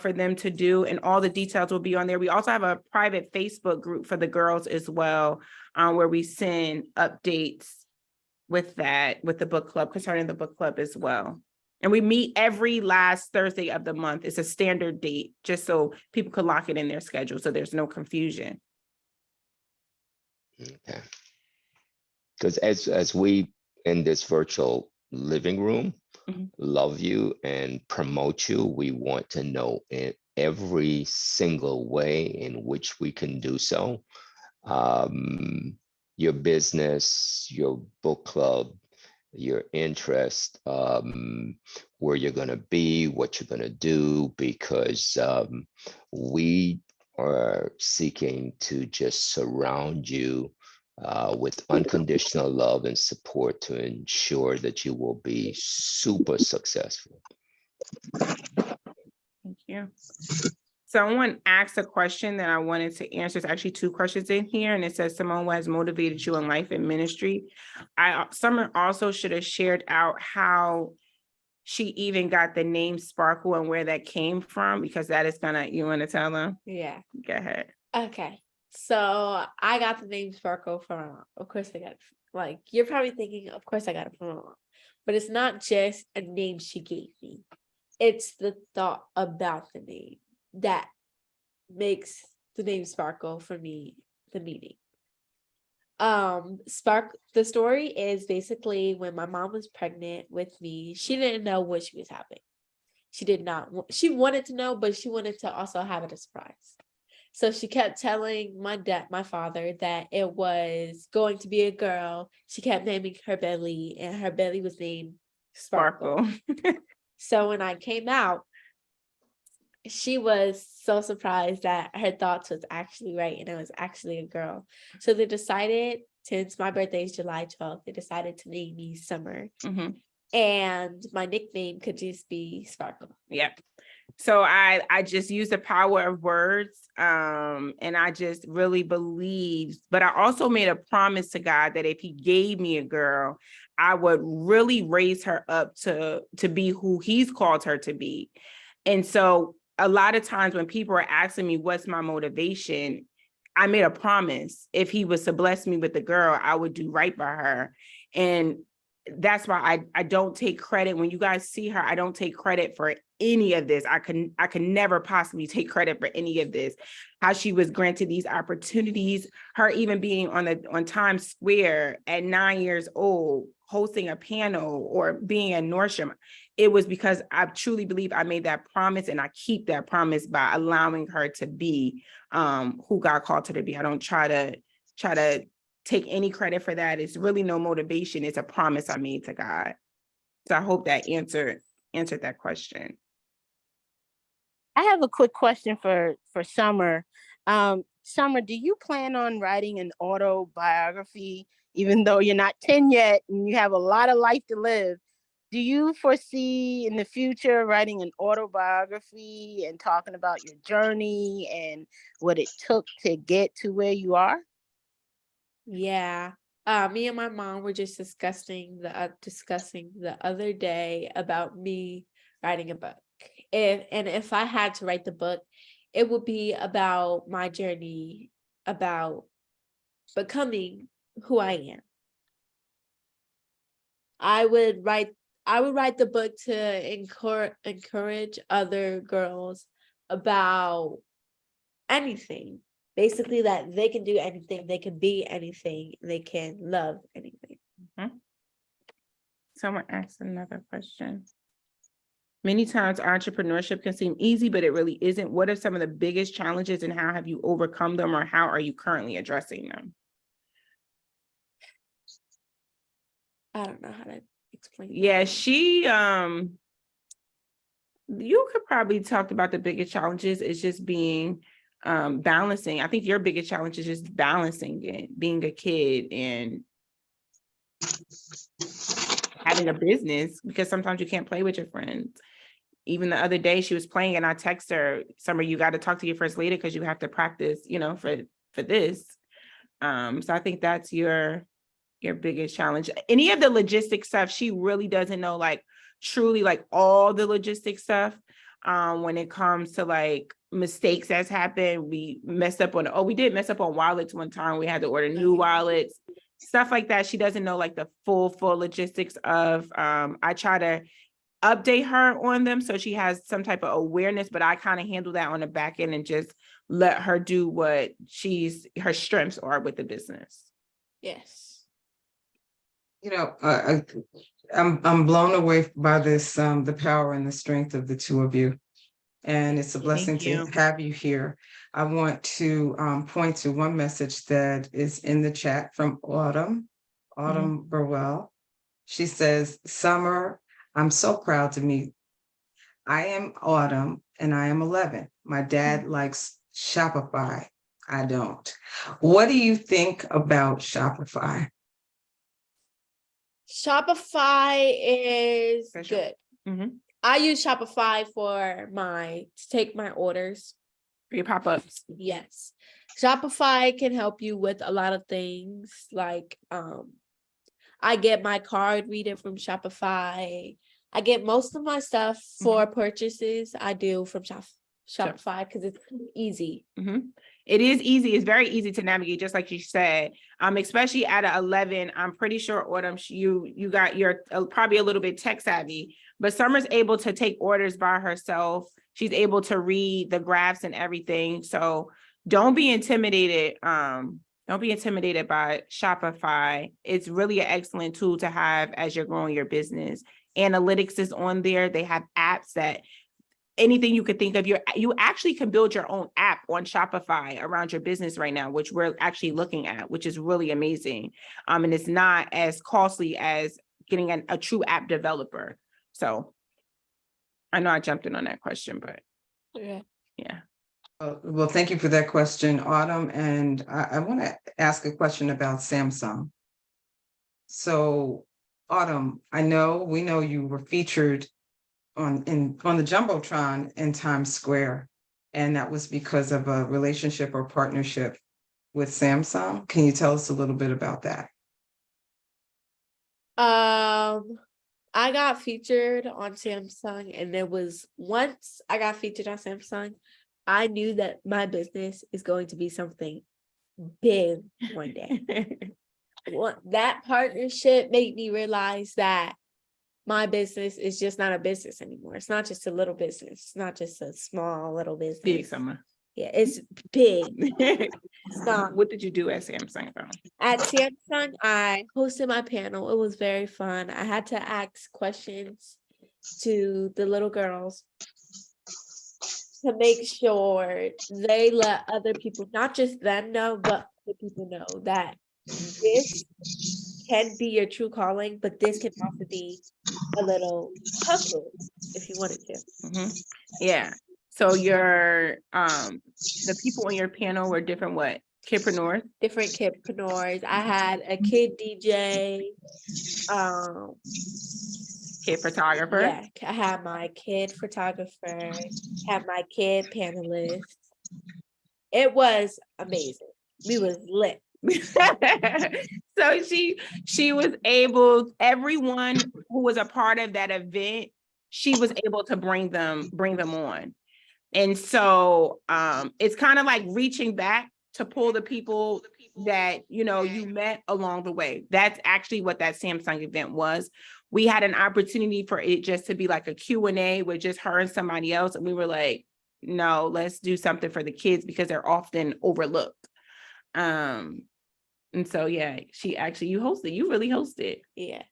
for them to do, and all the details will be on there. We also have a private Facebook group for the girls as well, where we send updates with the book club, concerning the book club as well. And we meet every last Thursday of the month. It's a standard date, just so people could lock it in their schedule, so there's no confusion. Okay. Because as we in this virtual living room Mhm. love you and promote you, we want to know in every single way in which we can do so. Your business, your book club, your interest, where you're going to be, what you're going to do, because we are seeking to just surround you with unconditional love and support to ensure that you will be super successful. Thank you. Someone asked a question that I wanted to answer. There's actually 2 questions in here, and it says, Simone, what has motivated you in life and ministry? Summer also should have shared out how she even got the name Sparkle and where that came from, because that is you want to tell them? Yeah. Go ahead. Okay. So I got the name Sparkle from my mom. Of course I got it. Like, you're probably thinking, of course I got it from my mom. But it's not just a name she gave me. It's the thought about the name that makes the name Sparkle for me the meaning. The story is basically when my mom was pregnant with me, she didn't know what she was having. She wanted to know, but she wanted to also have it a surprise. So she kept telling my father, that it was going to be a girl. She kept naming her belly, and her belly was named Sparkle. So when I came out, she was so surprised that her thoughts was actually right and it was actually a girl. So they decided since my birthday is July 12th, they decided to name me Summer. Mhm. And my nickname could just be Sparkle. Yep. So I just use the power of words. And I just really believed, but I also made a promise to God that if he gave me a girl, I would really raise her up to be who he's called her to be. And so a lot of times when people are asking me what's my motivation, I made a promise. If he was to bless me with a girl, I would do right by her. And that's why I don't take credit. When you guys see her, I don't take credit for any of this. I can never possibly take credit for any of this. How she was granted these opportunities, her even being on Times Square at 9 years old, hosting a panel or being at Nordstrom. It was because I truly believe I made that promise, and I keep that promise by allowing her to be who God called her to be. I don't try to take any credit for that. It's really no motivation. It's a promise I made to God. So I hope that answered that question. I have a quick question for Summer. Summer, do you plan on writing an autobiography, even though you're not 10 yet and you have a lot of life to live? Do you foresee in the future writing an autobiography and talking about your journey and what it took to get to where you are? Yeah. Me and my mom were just discussing the other day about me writing a book. If I had to write the book, it would be about my journey, about becoming who I am. I would write the book to encourage other girls about anything. Basically, that they can do anything, they can be anything, they can love anything. Someone asked another question. Many times entrepreneurship can seem easy, but it really isn't. What are some of the biggest challenges and how have you overcome them, or how are you currently addressing them? I don't know how to explain. Yeah, you could probably talk about the biggest challenges is just being balancing. I think your biggest challenge is just balancing it, being a kid and having a business, because sometimes you can't play with your friends. Even the other day she was playing and I text her, Summer, you got to talk to your first lady because you have to practice, for this. So I think that's your biggest challenge. Any of the logistic stuff, she really doesn't know, like truly like all the logistic stuff. When it comes to like mistakes that's happened, we did mess up on wallets one time. We had to order new wallets, stuff like that. She doesn't know like the full logistics of, I try to update her on them so she has some type of awareness, but I kind of handle that on the back end and just let her do what her strengths are with the business. Yes. I'm blown away by this, the power and the strength of the two of you. And it's a blessing to have you here. I want to point to one message that is in the chat from Autumn Burwell. She says, Summer, I'm so proud to meet. I am Autumn and I am 11. My dad likes Shopify. I don't. What do you think about Shopify? Shopify is good. Mm-hmm. I use Shopify to take my orders. For your pop-ups. Yes. Shopify can help you with a lot of things. Like I get my card reader from Shopify. I get most of my stuff for purchases I do from Shopify because it's easy. Mm-hmm. It is easy. It's very easy to navigate, just like you said. Especially at 11, I'm pretty sure Autumn, you're probably a little bit tech savvy, but Summer's able to take orders by herself. She's able to read the graphs and everything. So don't be intimidated. Don't be intimidated by Shopify. It's really an excellent tool to have as you're growing your business. Analytics is on there. They have apps that anything you could think of, you actually can build your own app on Shopify around your business right now, which we're actually looking at, which is really amazing. And it's not as costly as getting a true app developer. So I know I jumped in on that question, but yeah. Well, thank you for that question, Autumn. And I want to ask a question about Samsung. So, Autumn, we know you were featured on the Jumbotron in Times Square, and that was because of a relationship or partnership with Samsung. Can you tell us a little bit about that? I got featured on Samsung, and there was once I got featured on Samsung, I knew that my business is going to be something big one day. That partnership made me realize that my business is just not a business anymore. It's not just a little business. It's not just a small little business. Big Summer. Yeah, it's big. It's not. What did you do at Samsung though? At Samsung, I hosted my panel. It was very fun. I had to ask questions to the little girls to make sure they let other people, not just them know, but the people know that this can be your true calling, but this can also be a little hustle if you wanted to. Mhm. Yeah. So your the people on your panel were different what? Kidpreneurs? Different kidpreneurs. I had a kid DJ. Kid photographer? Yeah, I had my kid photographer, had my kid panelist. It was amazing. We was lit. So she was able, everyone who was a part of that event, she was able to bring them on. And so it's kind of like reaching back to pull the people that you met along the way. That's actually what that Samsung event was. We had an opportunity for it just to be like a Q&A with just her and somebody else, and we were like, no, let's do something for the kids because they're often overlooked. And so yeah, you really hosted. Yeah.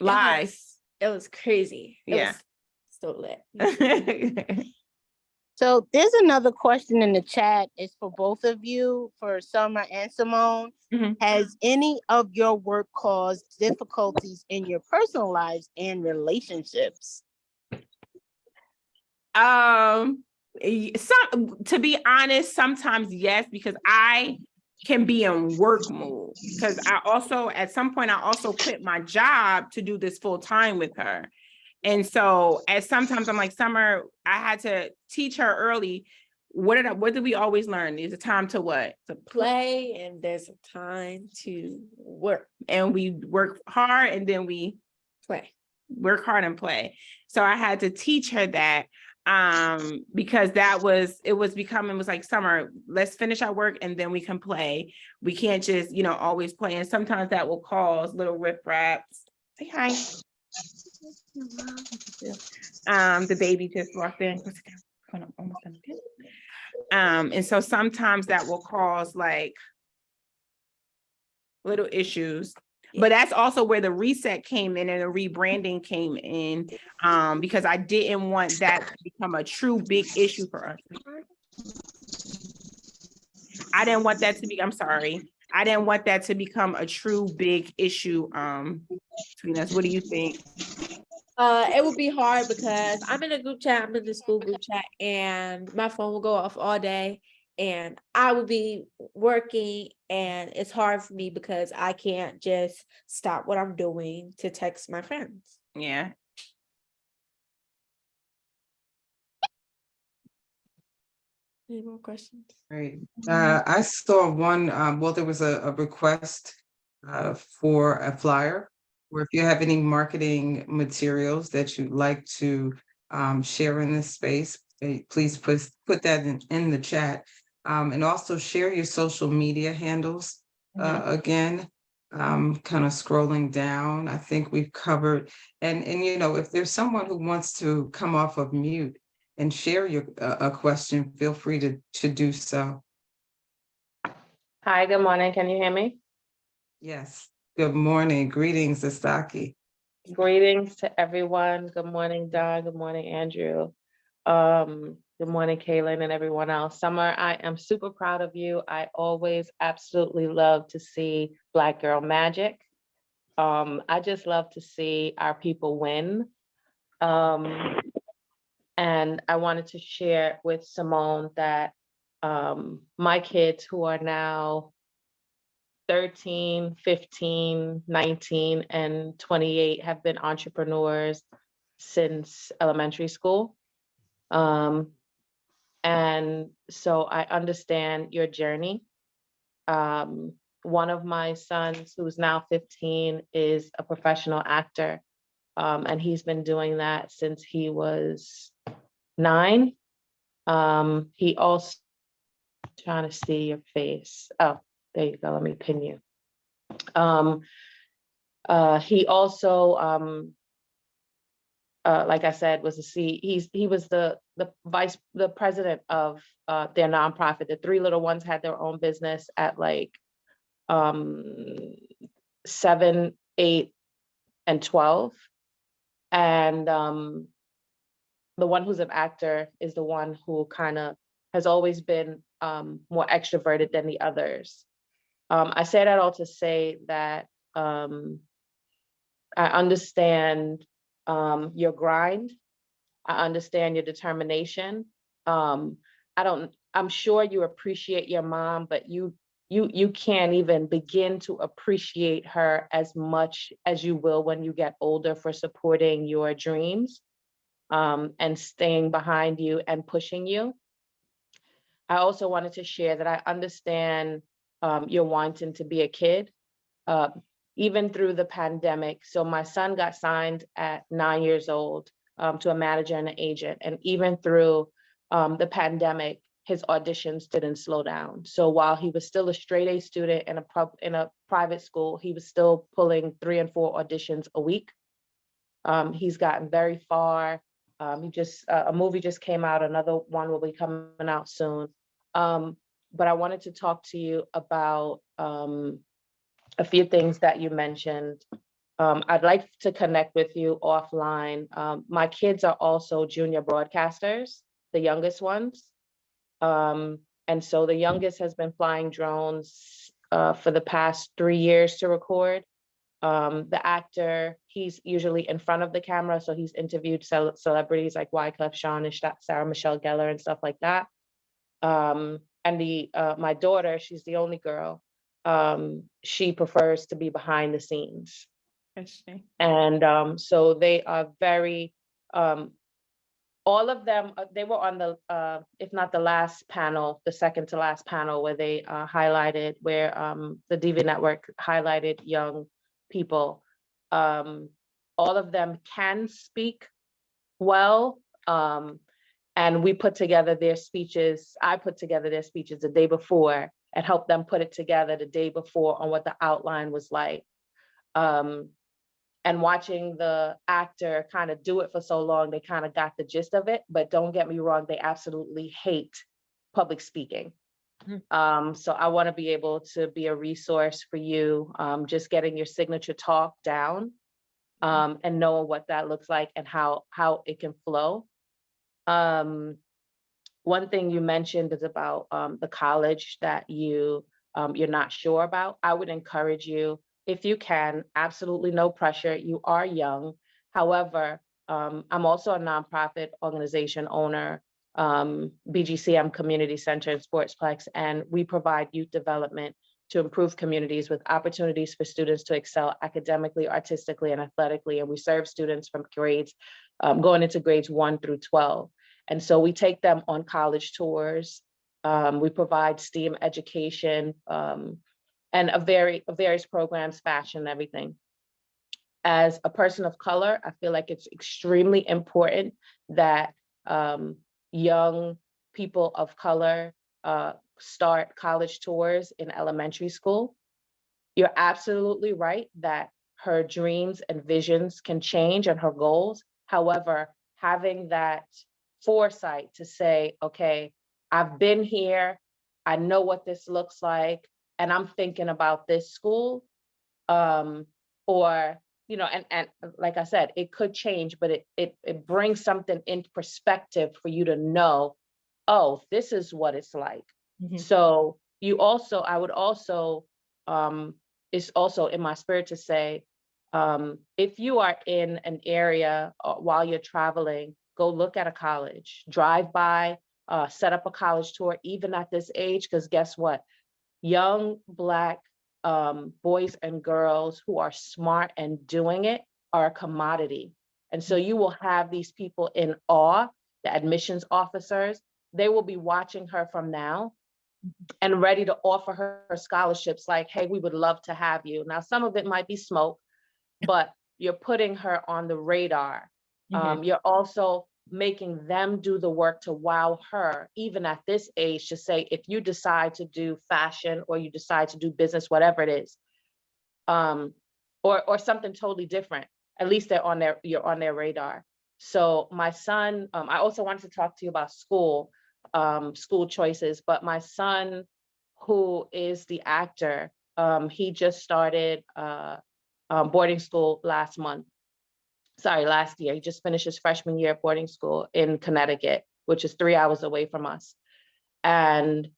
Live. It was crazy. It Yeah. was so lit. So there's another question in the chat. It's for both of you, for Summer and Simone. Mhm. Has any of your work caused difficulties in your personal lives and relationships? To be honest, sometimes yes, because I can be in work mode. Because at some point I also quit my job to do this full time with her. And so sometimes I'm like, Summer, I had to teach her early. What did we always learn? There's a time to what? To Play, and there's a time to work. And we work hard, and then we Play. Work hard and play. So I had to teach her that because it was like, Summer, let's finish our work and then we can play. We can't just, always play. And sometimes that will cause little riff-raps. Say hi. The baby just walked in. And so sometimes that will cause like little issues. But that's also where the reset came in and the rebranding came in, because I didn't want that to become a true big issue for us. I didn't want that to become a true big issue between us. What do you think? It would be hard because I'm in a group chat, I'm in the school group chat, and my phone will go off all day. And I would be working, and it's hard for me because I can't just stop what I'm doing to text my friends. Yeah. Any more questions? Great. I saw one, there was a request for a flyer, or if you have any marketing materials that you'd like to share in this space, please put that in the chat. And also share your social media handles. Again, kind of scrolling down, I think we've covered, and if there's someone who wants to come off of mute and share a question, feel free to do so. Hi, good morning. Can you hear me? Yes. Good morning. Greetings, Astaki. Greetings to everyone. Good morning, Don. Good morning, Andrew. Good morning, Kaylin, and everyone else. Summer, I am super proud of you. I always absolutely love to see Black Girl Magic. I just love to see our people win. And I wanted to share with Simone that My kids who are now 13, 15, 19, and 28 have been entrepreneurs since elementary school. And so I understand your journey. One of my sons, who's now 15, is a professional actor. And he's been doing that since he was 9. He also, trying to see your face. Oh, there you go. Let me pin you. He also, like I said, was he was the president of their nonprofit. The 3 little ones had their own business at like 7, 8, and 12. And the one who's an actor is the one who kind of has always been more extroverted than the others. I say that all to say that I understand your grind. I understand your determination. I'm sure you appreciate your mom, but you can't even begin to appreciate her as much as you will when you get older for supporting your dreams and staying behind you and pushing you. I also wanted to share that I understand your wanting to be a kid, even through the pandemic. So my son got signed at 9 years old to a manager and an agent. And even through the pandemic, his auditions didn't slow down. So while he was still a straight A student in a private school, he was still pulling 3 and 4 auditions a week. He's gotten very far. A movie just came out, another one will be coming out soon. But I wanted to talk to you about a few things that you mentioned. I'd like to connect with you offline. My kids are also junior broadcasters, the youngest ones. And so the youngest has been flying drones for the past 3 years to record. The actor, he's usually in front of the camera, so he's interviewed celebrities like Wyclef Jean and Sarah Michelle Gellar and stuff like that. And my daughter, she's the only girl. She prefers to be behind the scenes. And so they are very, all of them, they were on the, if not the last panel, the second to last panel where they highlighted, where the DV Network highlighted young people. All of them can speak well. And we put together their speeches. I put together their speeches the day before and helped them put it together the day before on what the outline was like. And watching the actor kind of do it for so long, they kind of got the gist of it. But don't get me wrong, they absolutely hate public speaking. So I want to be able to be a resource for you, just getting your signature talk down and knowing what that looks like and how it can flow. One thing you mentioned is about the college that you're not sure about. I would encourage you, if you can, absolutely no pressure. You are young. However, I'm also a nonprofit organization owner, BGCM Community Center and Sportsplex, and we provide youth development to improve communities with opportunities for students to excel academically, artistically, and athletically. And we serve students from grades, going into grades 1 through 12. And so we take them on college tours. We provide STEAM education and various programs, fashion, everything. As a person of color, I feel like it's extremely important that young people of color start college tours in elementary school. You're absolutely right that her dreams and visions can change and her goals. However, having that foresight to say, okay, I've been here, I know what this looks like, and I'm thinking about this school, or, you know, and like I said, it could change, but it brings something in perspective for you to know, oh, this is what it's like. So I would also, it's also in my spirit to say, if you are in an area while you're traveling, go look at a college, drive by, set up a college tour, even at this age, because guess what? Young Black boys and girls who are smart and doing it are a commodity. And so you will have these people in awe, the admissions officers, they will be watching her from now and ready to offer her scholarships like, hey, we would love to have you. Now, some of it might be smoke, but you're putting her on the radar. You're also making them do the work to wow her, even at this age, to say, if you decide to do fashion or you decide to do business, whatever it is, or something totally different, at least you're on their radar. So my son, I also wanted to talk to you about school choices, but my son, who is the actor, he just started boarding school last year. He just finished his freshman year at boarding school in Connecticut, which is 3 hours away from us. And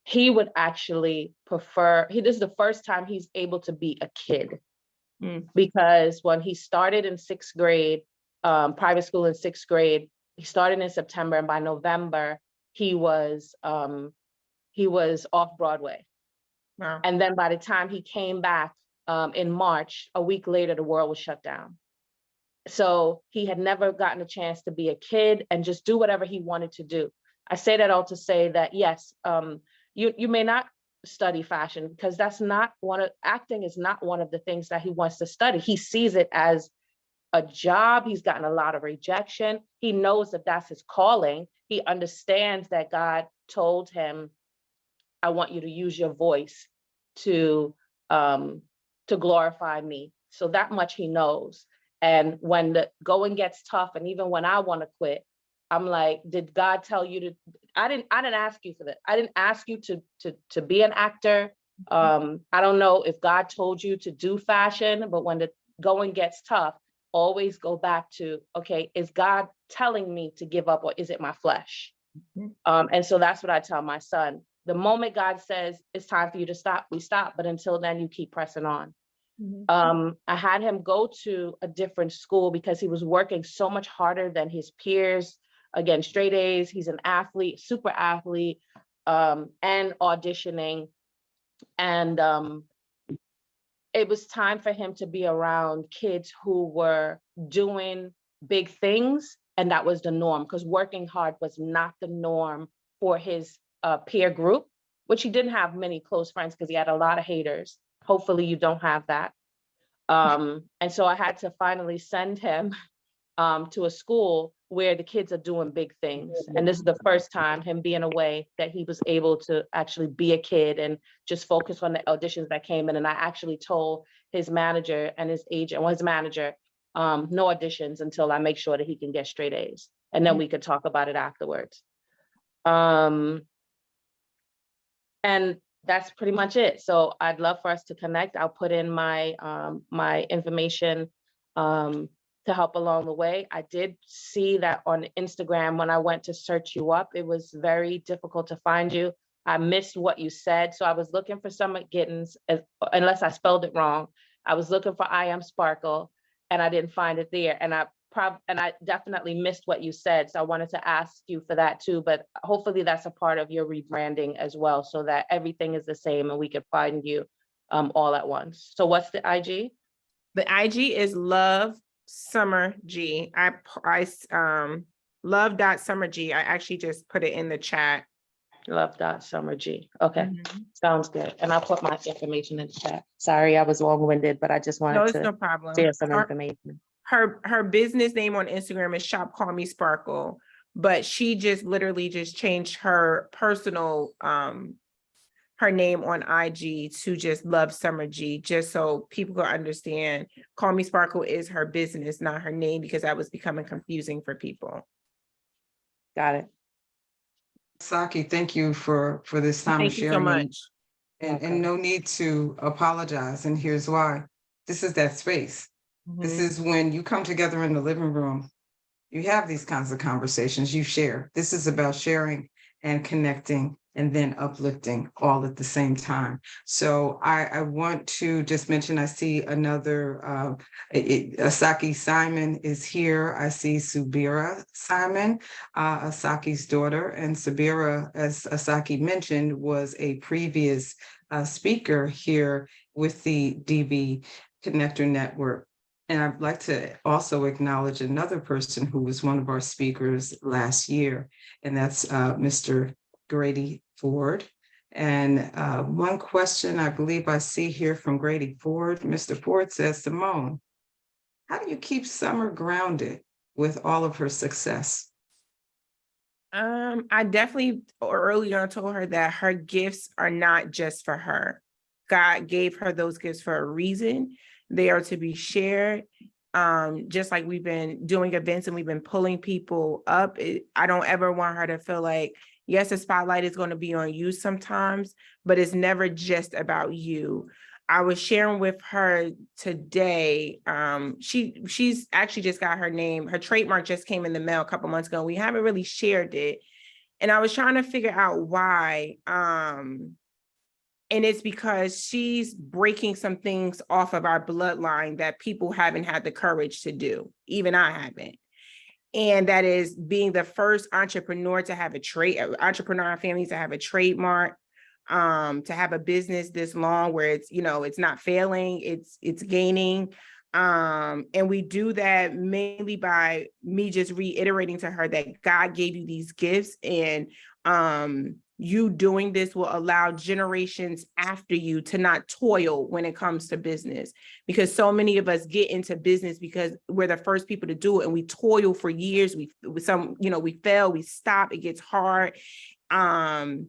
he would actually prefer, this is the first time he's able to be a kid. Because when he started in 6th grade, private school in 6th grade, he started in September, and by November, he was off Broadway. Wow. And then by the time he came back in March, a week later, the world was shut down. So he had never gotten a chance to be a kid and just do whatever he wanted to do. I say that all to say that, yes, you may not study fashion, because acting is not one of the things that he wants to study. He sees it as a job. He's gotten a lot of rejection. He knows that that's his calling. He understands that God told him, I want you to use your voice to glorify me. So that much he knows. And when the going gets tough, and even when I want to quit, I'm like, did God tell you to? I didn't ask you for that. I didn't ask you to be an actor. I don't know if God told you to do fashion, but when the going gets tough, always go back to, okay, is God telling me to give up, or is it my flesh? And so that's what I tell my son. The moment God says it's time for you to stop, we stop. But until then, you keep pressing on. I had him go to a different school because he was working so much harder than his peers. Again, straight A's, he's an athlete, super athlete, and auditioning. And it was time for him to be around kids who were doing big things. And that was the norm, because working hard was not the norm for his peer group, which he didn't have many close friends because he had a lot of haters. Hopefully you don't have that. And so I had to finally send him to a school where the kids are doing big things. And this is the first time, him being away, that he was able to actually be a kid and just focus on the auditions that came in. And I actually told his manager and his agent, well, his manager, no auditions until I make sure that he can get straight A's. And then we could talk about it afterwards. And that's pretty much it. So I'd love for us to connect. I'll put in my my information to help along the way. I did see that on Instagram, when I went to search you up, it was very difficult to find you. I missed what you said. So I was looking for Summer Gittens, unless I spelled it wrong. I was looking for I Am Sparkle, and I didn't find it there. And I definitely missed what you said. So I wanted to ask you for that too, but hopefully that's a part of your rebranding as well, so that everything is the same and we can find you all at once. So what's the IG? The IG is Love Summer G. Love.SummerG. I actually just put it in the chat. Love.SummerG. Okay, sounds good. And I'll put my information in the chat. Sorry, I was long-winded, but I just wanted No, it's to no problem. share some information. Her business name on Instagram is Shop Call Me Sparkle, but she just literally just changed her personal her name on IG to just Love Summer G, just so people can understand. Call Me Sparkle is her business, not her name, because that was becoming confusing for people. Got it. Saki, thank you for this time of Thank you so sharing. much. And no need to apologize. And here's why. This is that space. This is when you come together in the living room, you have these kinds of conversations, you share. This is about sharing and connecting and then uplifting all at the same time. So I want to just mention, I see another, Asaki Simon is here. I see Subira Simon, Asaki's daughter, and Subira, as Asaki mentioned, was a previous speaker here with the DV Connector Network. And I'd like to also acknowledge another person who was one of our speakers last year, and that's Mr. Grady Ford. And one question I believe I see here from Grady Ford, Mr. Ford says, Simone, how do you keep Summer grounded with all of her success? I definitely earlier on told her that her gifts are not just for her. God gave her those gifts for a reason. They are to be shared. Just like we've been doing events and we've been pulling people up. I don't ever want her to feel like, yes, the spotlight is going to be on you sometimes, but it's never just about you. I was sharing with her today. She's actually just got her name. Her trademark just came in the mail a couple months ago. We haven't really shared it. And I was trying to figure out why. And it's because she's breaking some things off of our bloodline that people haven't had the courage to do. Even I haven't. And that is being the first entrepreneur to have entrepreneur family to have a trademark, to have a business this long where it's, it's not failing, it's gaining. And we do that mainly by me just reiterating to her that God gave you these gifts, and you doing this will allow generations after you to not toil when it comes to business, because so many of us get into business because we're the first people to do it, and we toil for years. We fail, we stop, it gets hard. And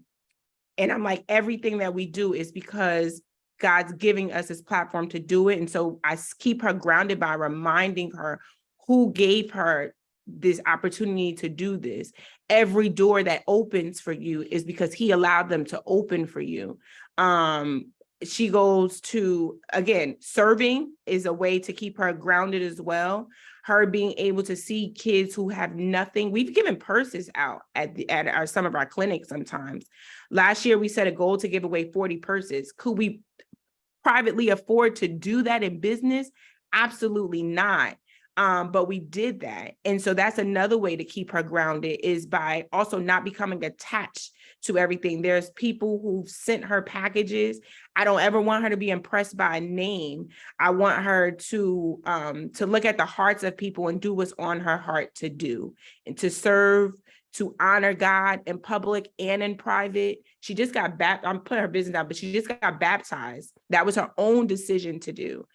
I'm like, everything that we do is because God's giving us this platform to do it. And so I keep her grounded by reminding her who gave her this opportunity to do this. Every door that opens for you is because he allowed them to open for you. She goes to, again, serving is a way to keep her grounded as well. Her being able to see kids who have nothing. We've given purses out at some of our clinics sometimes. Last year, we set a goal to give away 40 purses. Could we privately afford to do that in business? Absolutely not. But we did that. And so that's another way to keep her grounded, is by also not becoming attached to everything. There's people who've sent her packages. I don't ever want her to be impressed by a name. I want her to look at the hearts of people and do what's on her heart to do, and to serve, to honor God in public and in private. She just got baptized. I'm putting her business out, but she just got baptized. That was her own decision to do.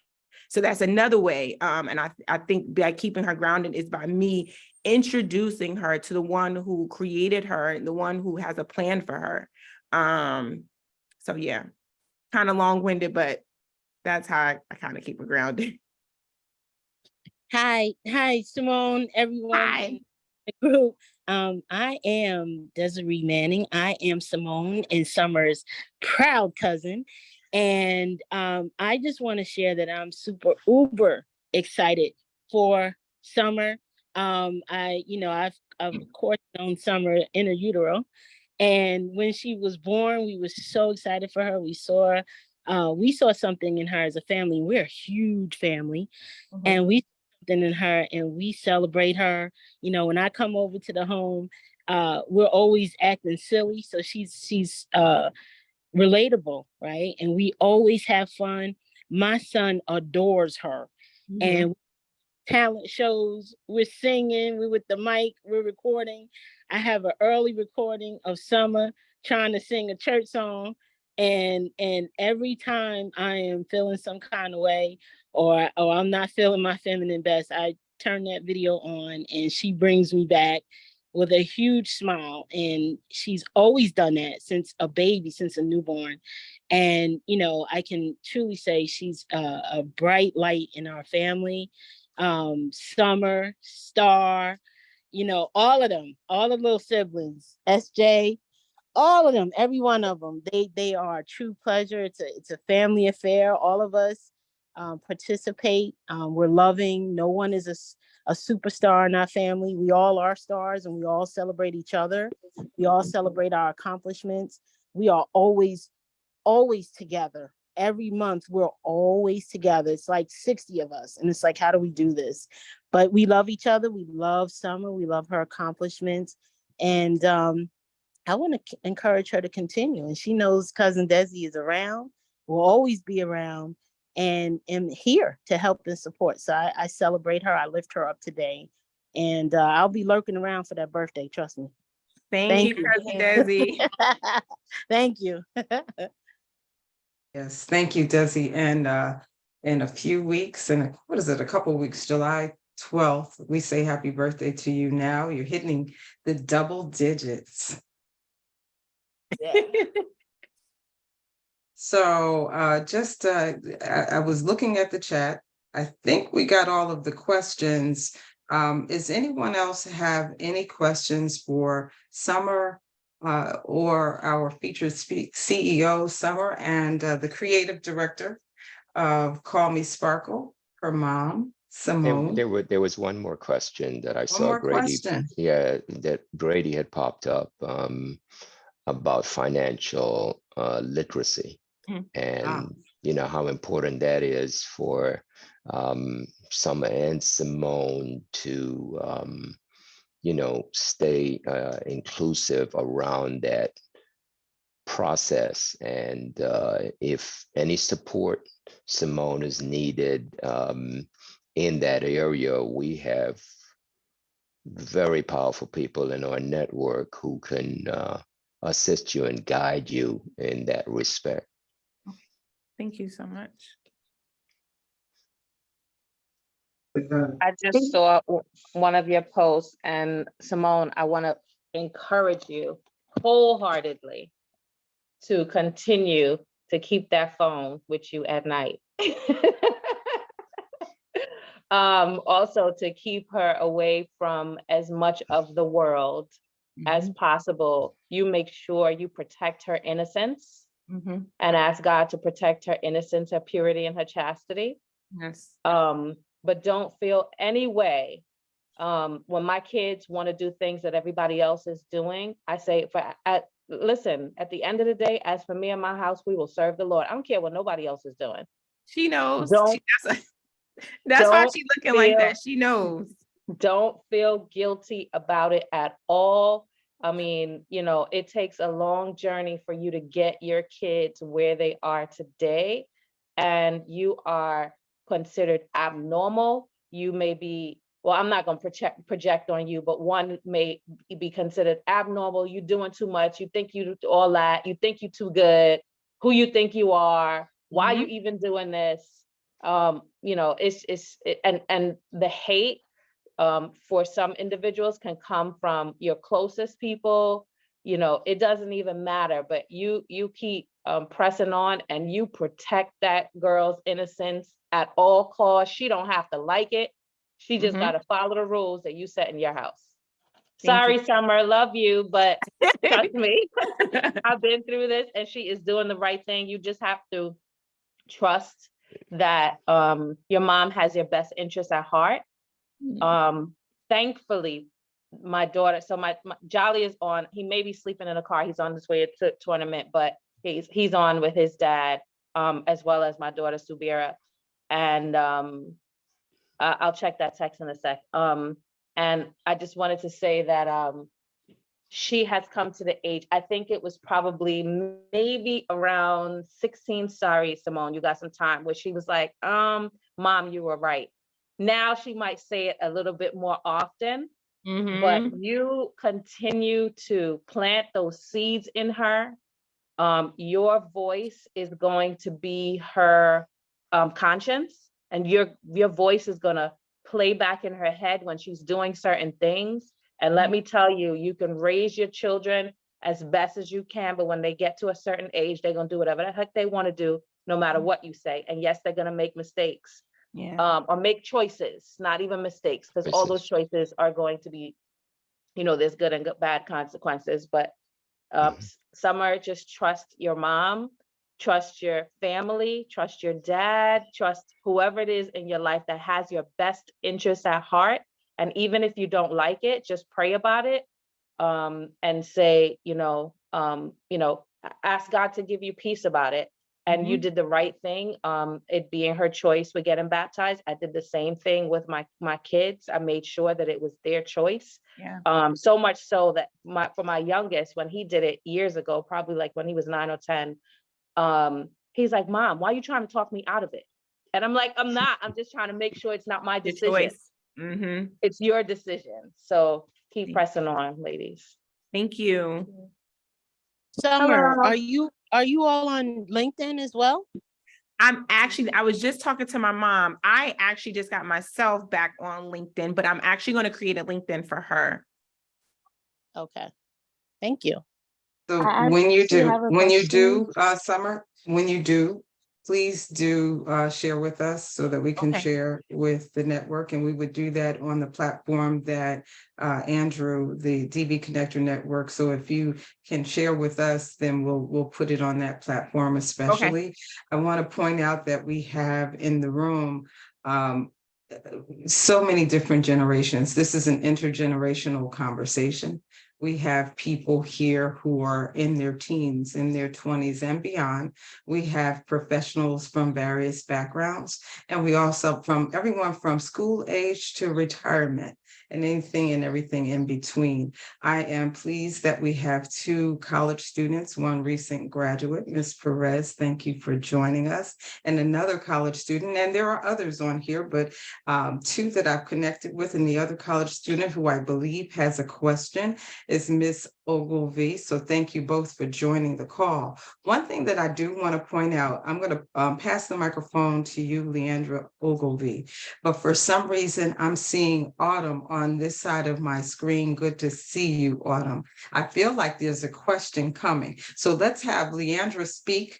So that's another way. And I think by keeping her grounded is by me introducing her to the one who created her and the one who has a plan for her. So yeah, kind of long-winded, but that's how I kind of keep her grounded. Hi, Simone, everyone. Hi. In the group. I am Desiree Manning. I am Simone and Summer's proud cousin. And I just want to share that I'm super uber excited for Summer. I've of course known Summer inner utero, and when she was born, we were so excited for her. We saw something in her as a family. We're a huge family, and we saw something in her, and we celebrate her. When I come over to the home, we're always acting silly, so she's relatable, right? And we always have fun. My son adores her. And talent shows, we're singing, we're with the mic, we're recording. I have an early recording of Summer trying to sing a church song, and every time I am feeling some kind of way, or I'm not feeling my feminine best, I turn that video on and she brings me back with a huge smile. And she's always done that since a baby, since a newborn. And, I can truly say she's a bright light in our family. Summer, Star, all of them, all the little siblings, SJ, all of them, every one of them, they are a true pleasure. It's a family affair. All of us participate. We're loving. No one is a superstar in our family. We all are stars and we all celebrate each other. We all celebrate our accomplishments. We are always together. Every month we're always together. It's like 60 of us. And it's like, how do we do this? But we love each other. We love Summer. We love her accomplishments. And I want to encourage her to continue. And she knows Cousin Desi is around, will always be around, and am here to help and support. So I celebrate her. I lift her up today. And I'll be lurking around for that birthday. Trust me. Thank you, Cousin Desi. Thank you. Yes, thank you, Desi. And in a few weeks, and what is it, a couple of weeks, July 12th, we say happy birthday to you now. You're hitting the double digits. So I was looking at the chat. I think we got all of the questions. Does anyone else have any questions for Summer or our featured CEO, Summer, and the creative director of Call Me Sparkle, her mom, Simone? There was one more question that I saw more Grady. question. Yeah, that Grady had popped up about financial literacy and you know how important that is for Summer and Simone to you know stay inclusive around that process. And if any support Simone is needed in that area, we have very powerful people in our network who can assist you and guide you in that respect. Thank you so much. I just saw one of your posts, and Simone, I want to encourage you wholeheartedly to continue to keep that phone with you at night. Also to keep her away from as much of the world as possible. You make sure you protect her innocence and ask God to protect her innocence, her purity, and her chastity. Yes. But don't feel any way when my kids want to do things that everybody else is doing. I say, listen, at the end of the day, as for me and my house, we will serve the Lord. I don't care what nobody else is doing. She knows. Don't- That's why don't she's looking like that. She knows. Don't feel guilty about it at all. I mean, you know, it takes a long journey for you to get your kids where they are today, and you are considered abnormal. You may be, well, I'm not going to project on you, but one may be considered abnormal. You're doing too much. You think you do all that. You think you're too good. Who you think you are? Why you even doing this? You know, and the hate for some individuals can come from your closest people. You know, it doesn't even matter, but you keep pressing on, and you protect that girl's innocence at all costs. She don't have to like it. She just got to follow the rules that you set in your house. Sorry, Summer, love you, but trust me, I've been through this, and she is doing the right thing. You just have to trust that your mom has your best interest at heart. Thankfully, my daughter, so my Jolly is on, he may be sleeping in a car. He's on his way to tournament, but he's on with his dad, as well as my daughter, Subira. And I'll check that text in a sec. And I just wanted to say that she has come to the age, I think it was probably maybe around 16, sorry, Simone, you got some time, where she was like, Mom, you were right. Now she might say it a little bit more often, but you continue to plant those seeds in her. Your voice is going to be her conscience, and your voice is going to play back in her head when she's doing certain things. And let me tell you, you can raise your children as best as you can, but when they get to a certain age, they're going to do whatever the heck they want to do, no matter what you say. And yes, they're going to make mistakes. Or make choices, not even mistakes, because all those choices are going to be, you know, there's good and bad consequences. But Summer, just trust your mom, trust your family, trust your dad, trust whoever it is in your life that has your best interests at heart. And even if you don't like it, just pray about it, and say, ask God to give you peace about it. And you did the right thing. It being her choice with getting baptized. I did the same thing with my kids. I made sure that it was their choice. Yeah. So much so that for my youngest, when he did it years ago, probably like when he was 9 or 10, he's like, Mom, why are you trying to talk me out of it? And I'm like, I'm not. I'm just trying to make sure it's not my Your decision. choice. It's your decision. So keep Thank pressing on, ladies. Thank you. Summer, Hello. are you all on LinkedIn as well? I was just talking to my mom. I actually just got myself back on LinkedIn, but I'm actually going to create a LinkedIn for her. Okay. Thank you. So I when you actually have a do, Summer, when you do, please do share with us so that we can Okay. share with the network. And we would do that on the platform that Andrew, the DV Connector Network. So if you can share with us, then we'll put it on that platform especially. I want to point out that we have in the room so many different generations. This is an intergenerational conversation. We have people here who are in their teens, in their 20s and beyond. We have professionals from various backgrounds, and we also from everyone from school age to retirement and anything and everything in between. I am pleased that we have 2 college students, one recent graduate, Ms. Perez, thank you for joining us, and another college student, and there are others on here, but 2 that I've connected with, and the other college student who I believe has a question is Ms. Ogilvie. So thank you both for joining the call. One thing that I do want to point out, I'm going to pass the microphone to you, Leandra Ogilvie, but for some reason I'm seeing Autumn on this side of my screen. Good to see you, Autumn. I feel like there's a question coming. So let's have Leandra speak.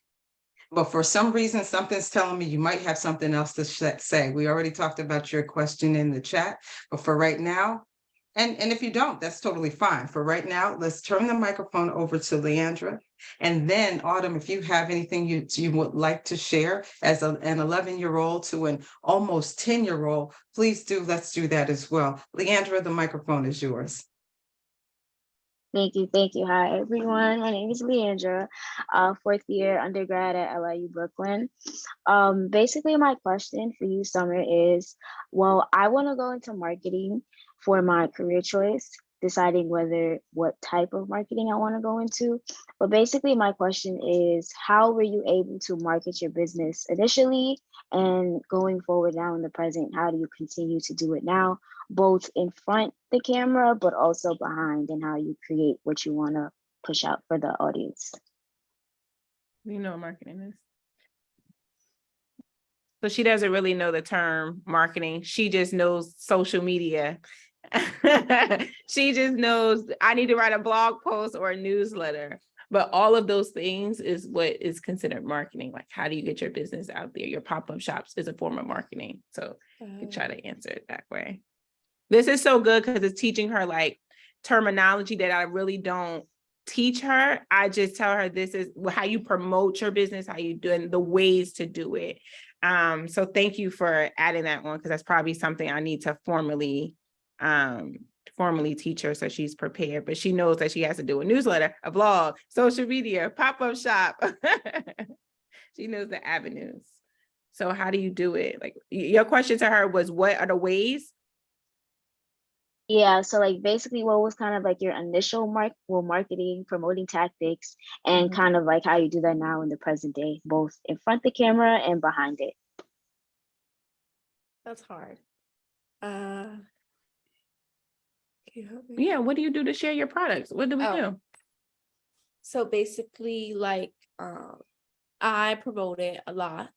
But for some reason, something's telling me you might have something else to say. We already talked about your question in the chat, but for right now, and if you don't, that's totally fine. For right now, let's turn the microphone over to Leandra. And then Autumn, if you have anything you would like to share as an 11-year-old to an almost 10-year-old, please do. Let's do that as well. Leandra, the microphone is yours. Thank you. Thank you. Hi, everyone. My name is Leandra, 4th year undergrad at LIU Brooklyn. Basically, my question for you, Summer, is, well, I want to go into marketing for my career choice, deciding what type of marketing I want to go into. But basically, my question is, how were you able to market your business initially, and going forward now in the present, how do you continue to do it now, both in front the camera, but also behind, and how you create what you want to push out for the audience? You know what marketing is. So she doesn't really know the term marketing. She just knows social media. She just knows I need to write a blog post or a newsletter. But all of those things is what is considered marketing. Like, how do you get your business out there? Your pop-up shops is a form of marketing. So you try to answer it that way. This is so good because it's teaching her like terminology that I really don't teach her. I just tell her this is how you promote your business, how you do it, the ways to do it. So thank you for adding that one, because that's probably something I need to formally teach her so she's prepared. But she knows that she has to do a newsletter, a blog, social media, pop-up shop. She knows the avenues. So how do you do it? Like, your question to her was, what are the ways? Yeah, so like basically what was kind of like your initial marketing, promoting tactics, and kind of like how you do that now in the present day, both in front of the camera and behind it. That's hard. Can you help me? Yeah, what do you do to share your products? What do we do? So basically, like, I promote it a lot.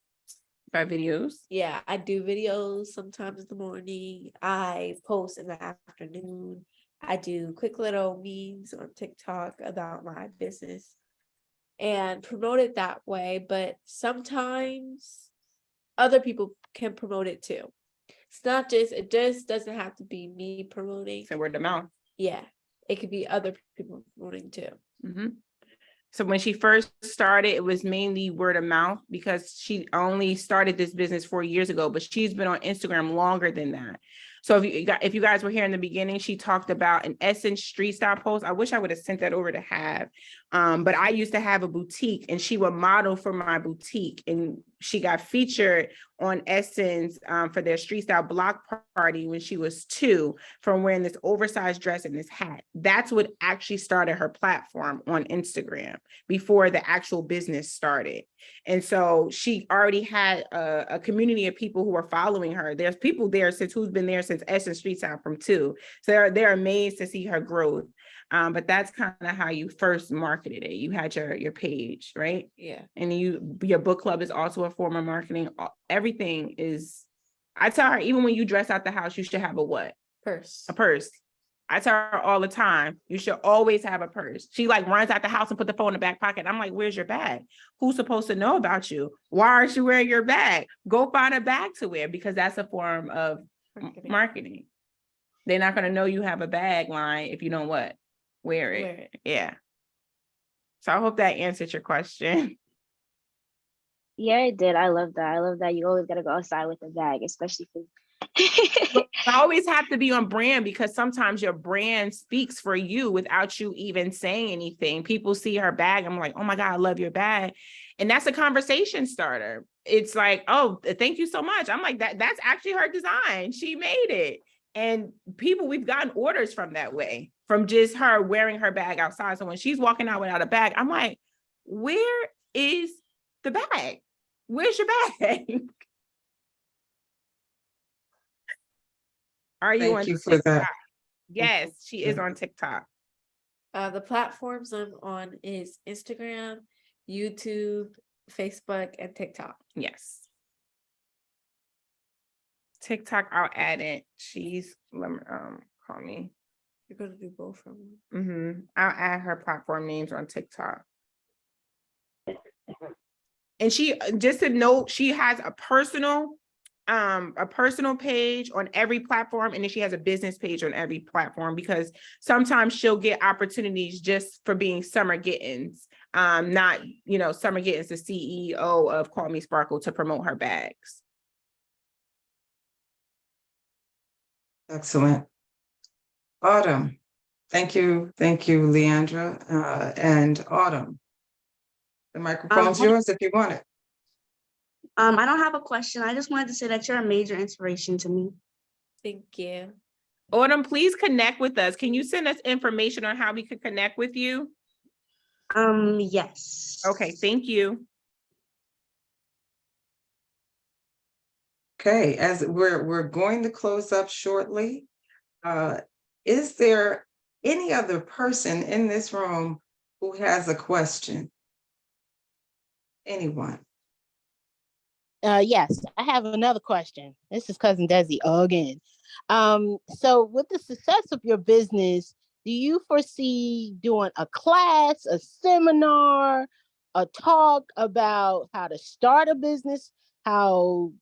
By videos? Yeah, I do videos sometimes in the morning. I post in the afternoon. I do quick little memes on TikTok about my business and promote it that way. But sometimes other people can promote it too. It just doesn't have to be me promoting. So word of mouth. Yeah, it could be other people promoting too. So when she first started, it was mainly word of mouth, because she only started this business 4 years ago, but she's been on Instagram longer than that. So if you guys were here in the beginning, she talked about an Essence street style post. I wish I would have sent that over to have. But I used to have a boutique and she would model for my boutique, and she got featured on Essence for their street style block party when she was 2 from wearing this oversized dress and this hat. That's what actually started her platform on Instagram before the actual business started. And so she already had a community of people who were following her. There's people there who's been there since Essence Street Style from 2. So they're amazed to see her growth. But that's kind of how you first marketed it. You had your page, right? Yeah. And your book club is also a form of marketing. Everything is, I tell her, even when you dress out the house, you should have a what? Purse. A purse. I tell her all the time, you should always have a purse. She like runs out the house and put the phone in the back pocket. I'm like, where's your bag? Who's supposed to know about you? Why aren't you wearing your bag? Go find a bag to wear, because that's a form of marketing. They're not going to know you have a bag line if you don't what? Wear it. Yeah. So I hope that answered your question. Yeah, it did. I love that. I love that you always gotta go outside with a bag, especially for I always have to be on brand, because sometimes your brand speaks for you without you even saying anything. People see her bag. I'm like, oh my God, I love your bag. And that's a conversation starter. It's like, oh, thank you so much. I'm like, that's actually her design. She made it. And we've gotten orders from that way, from just her wearing her bag outside. So when she's walking out without a bag, I'm like, where is the bag? Where's your bag? Are you Thank on you for that. TikTok? Yes, she is on TikTok. The platforms I'm on is Instagram, YouTube, Facebook, and TikTok. Yes. TikTok, I'll add it. Call me. You're gonna do both of them. I'll add her platform names on TikTok. And she, just to note, she has a personal page on every platform, and then she has a business page on every platform, because sometimes she'll get opportunities just for being Summer Gittens, not, Summer Gittens, the CEO of Call Me Sparkle, to promote her bags. Excellent. Autumn. Thank you, Leandra. And Autumn, the microphone's yours if you want it. I don't have a question. I just wanted to say that you're a major inspiration to me. Thank you. Autumn, please connect with us. Can you send us information on how we could connect with you? Yes. Okay, thank you. Okay, as we're going to close up shortly, is there any other person in this room who has a question? Anyone? Yes, I have another question. This is Cousin Desi again. So with the success of your business, do you foresee doing a class, a seminar, a talk about how to start a business? How,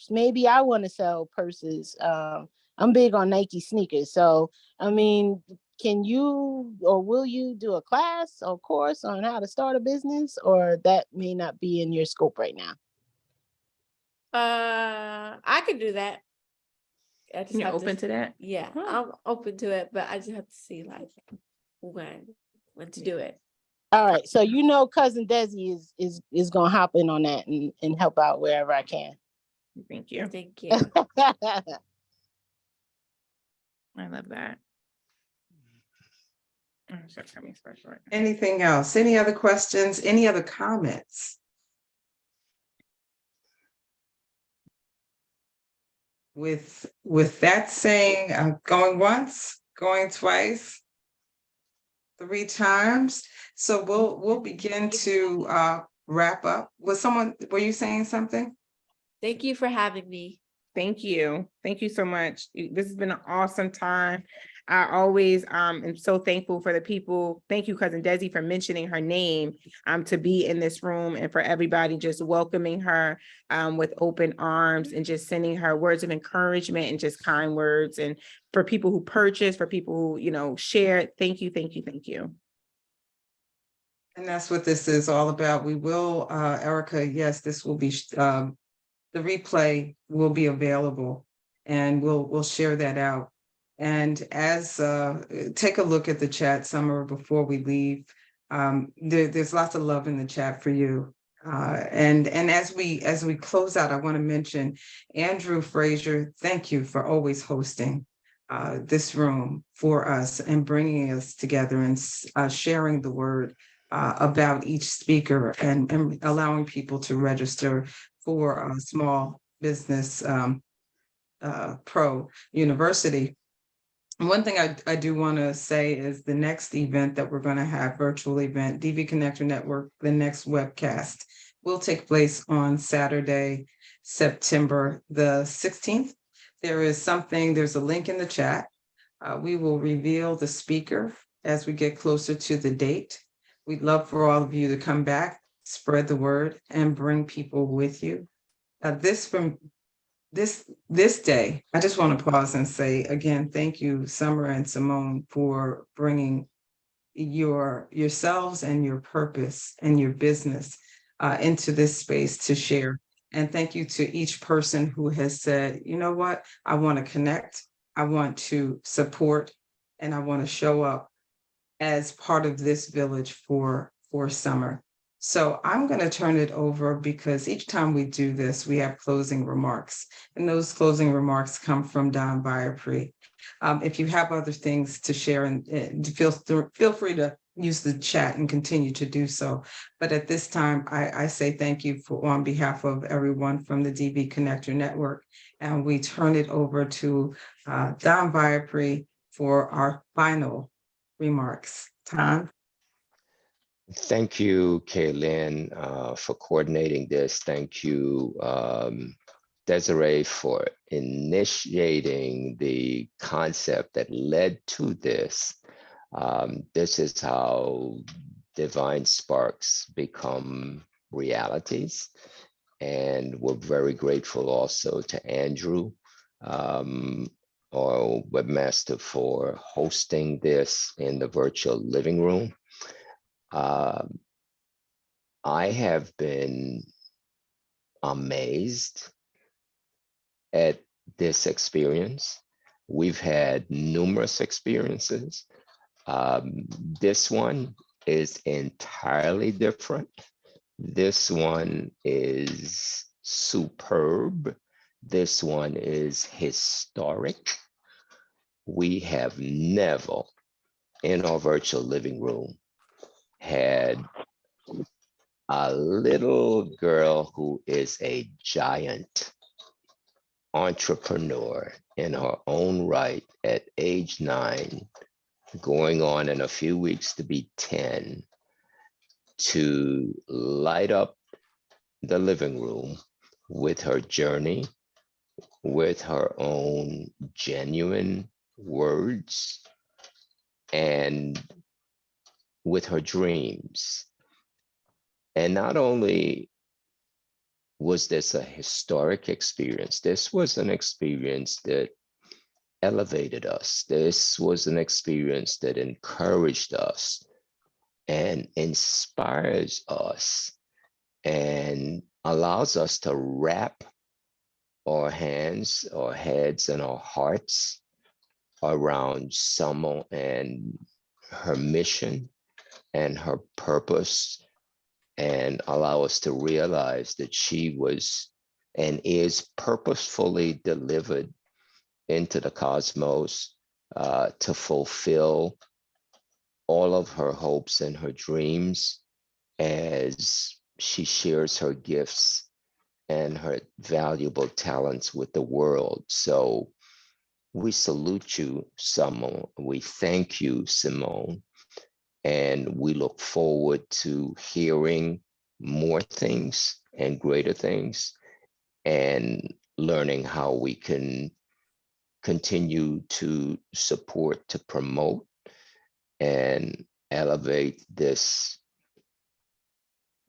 maybe I want to sell purses. I'm big on Nike sneakers. So, can you or will you do a class or course on how to start a business, or that may not be in your scope right now? I could do that. You're open to that? Yeah, I'm open to it, but I just have to see like when to do it. All right. So Cousin Desi is gonna hop in on that and help out wherever I can. Thank you. Thank you. I love that. Anything else? Any other questions? Any other comments? With that saying, going once, going twice, 3 times. So we'll begin to wrap up. Were you saying something? Thank you for having me. Thank you. Thank you so much. This has been an awesome time. I always am so thankful for the people. Thank you, Cousin Desi, for mentioning her name, to be in this room, and for everybody just welcoming her with open arms and just sending her words of encouragement and just kind words. And for people who purchase, for people who, share, thank you, thank you, thank you. And that's what this is all about. We will, Erica, yes, this will be, the replay will be available and we'll share that out. And as take a look at the chat, Summer, before we leave. There's lots of love in the chat for you. And as we close out, I want to mention Andrew Frazier. Thank you for always hosting this room for us and bringing us together and sharing the word about each speaker and allowing people to register for a small business pro university. One thing I do want to say is the next event that we're going to have, virtual event, DV Connector Network, the next webcast will take place on Saturday, September the 16th. There's a link in the chat. We will reveal the speaker as we get closer to the date. We'd love for all of you to come back, spread the word, and bring people with you. This day, I just want to pause and say again, thank you, Summer and Simone, for bringing yourselves and your purpose and your business into this space to share. And thank you to each person who has said, you know what, I want to connect, I want to support, and I want to show up as part of this village for Summer. So I'm going to turn it over because each time we do this, we have closing remarks, and those closing remarks come from Don Biapri. If you have other things to share, and feel free to use the chat and continue to do so. But at this time, I say thank you on behalf of everyone from the DV Connector Network, and we turn it over to Don Biapri for our final remarks. Don? Thank you, Kaylin, for coordinating this. Thank you, Desiree, for initiating the concept that led to this. This is how divine sparks become realities. And we're very grateful also to Andrew, our webmaster, for hosting this in the virtual living room. I have been amazed at this experience. We've had numerous experiences. This one is entirely different. This one is superb. This one is historic. We have never in our virtual living room had a little girl who is a giant entrepreneur in her own right at age 9, going on in a few weeks to be 10, to light up the living room with her journey, with her own genuine words, and with her dreams. And not only was this a historic experience, this was an experience that elevated us. This was an experience that encouraged us and inspires us and allows us to wrap our hands, our heads, and our hearts around Summer and her mission and her purpose, and allow us to realize that she was and is purposefully delivered into the cosmos to fulfill all of her hopes and her dreams as she shares her gifts and her valuable talents with the world. So we salute you, Summer. We thank you, Simone. And we look forward to hearing more things and greater things, and learning how we can continue to support, to promote, and elevate this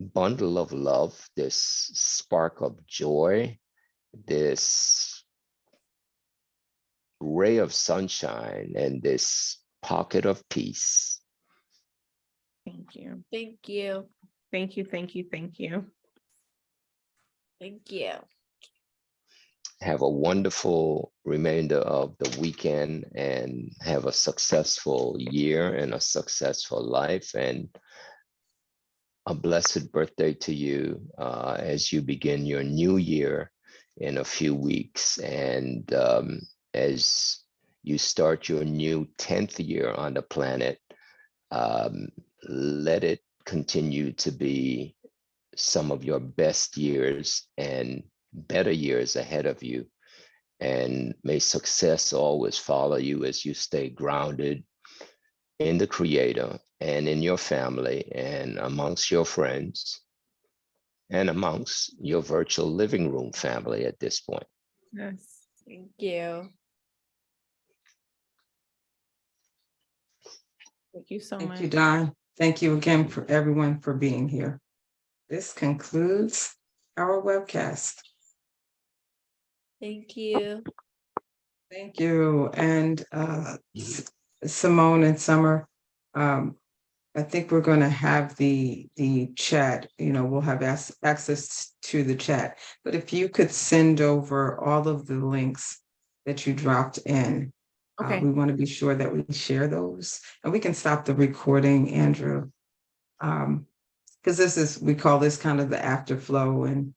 bundle of love, this spark of joy, this ray of sunshine, and this pocket of peace. Thank you. Thank you. Thank you. Thank you. Thank you. Thank you. have a wonderful remainder of the weekend and have a successful year and a successful life, and a blessed birthday to you as you begin your new year in a few weeks. And as you start your new 10th year on the planet, let it continue to be some of your best years and better years ahead of you. And may success always follow you as you stay grounded in the Creator and in your family and amongst your friends and amongst your virtual living room family at this point. Yes. Thank you. Thank you so Thank much. you, Don. Thank you again for everyone for being here. This concludes our webcast. Thank you. Thank you. And Simone and Summer, I think we're going to have the chat, we'll have access to the chat. But if you could send over all of the links that you dropped in, Okay. we want to be sure that we share those. And we can stop the recording, Andrew. Because we call this kind of the afterflow, and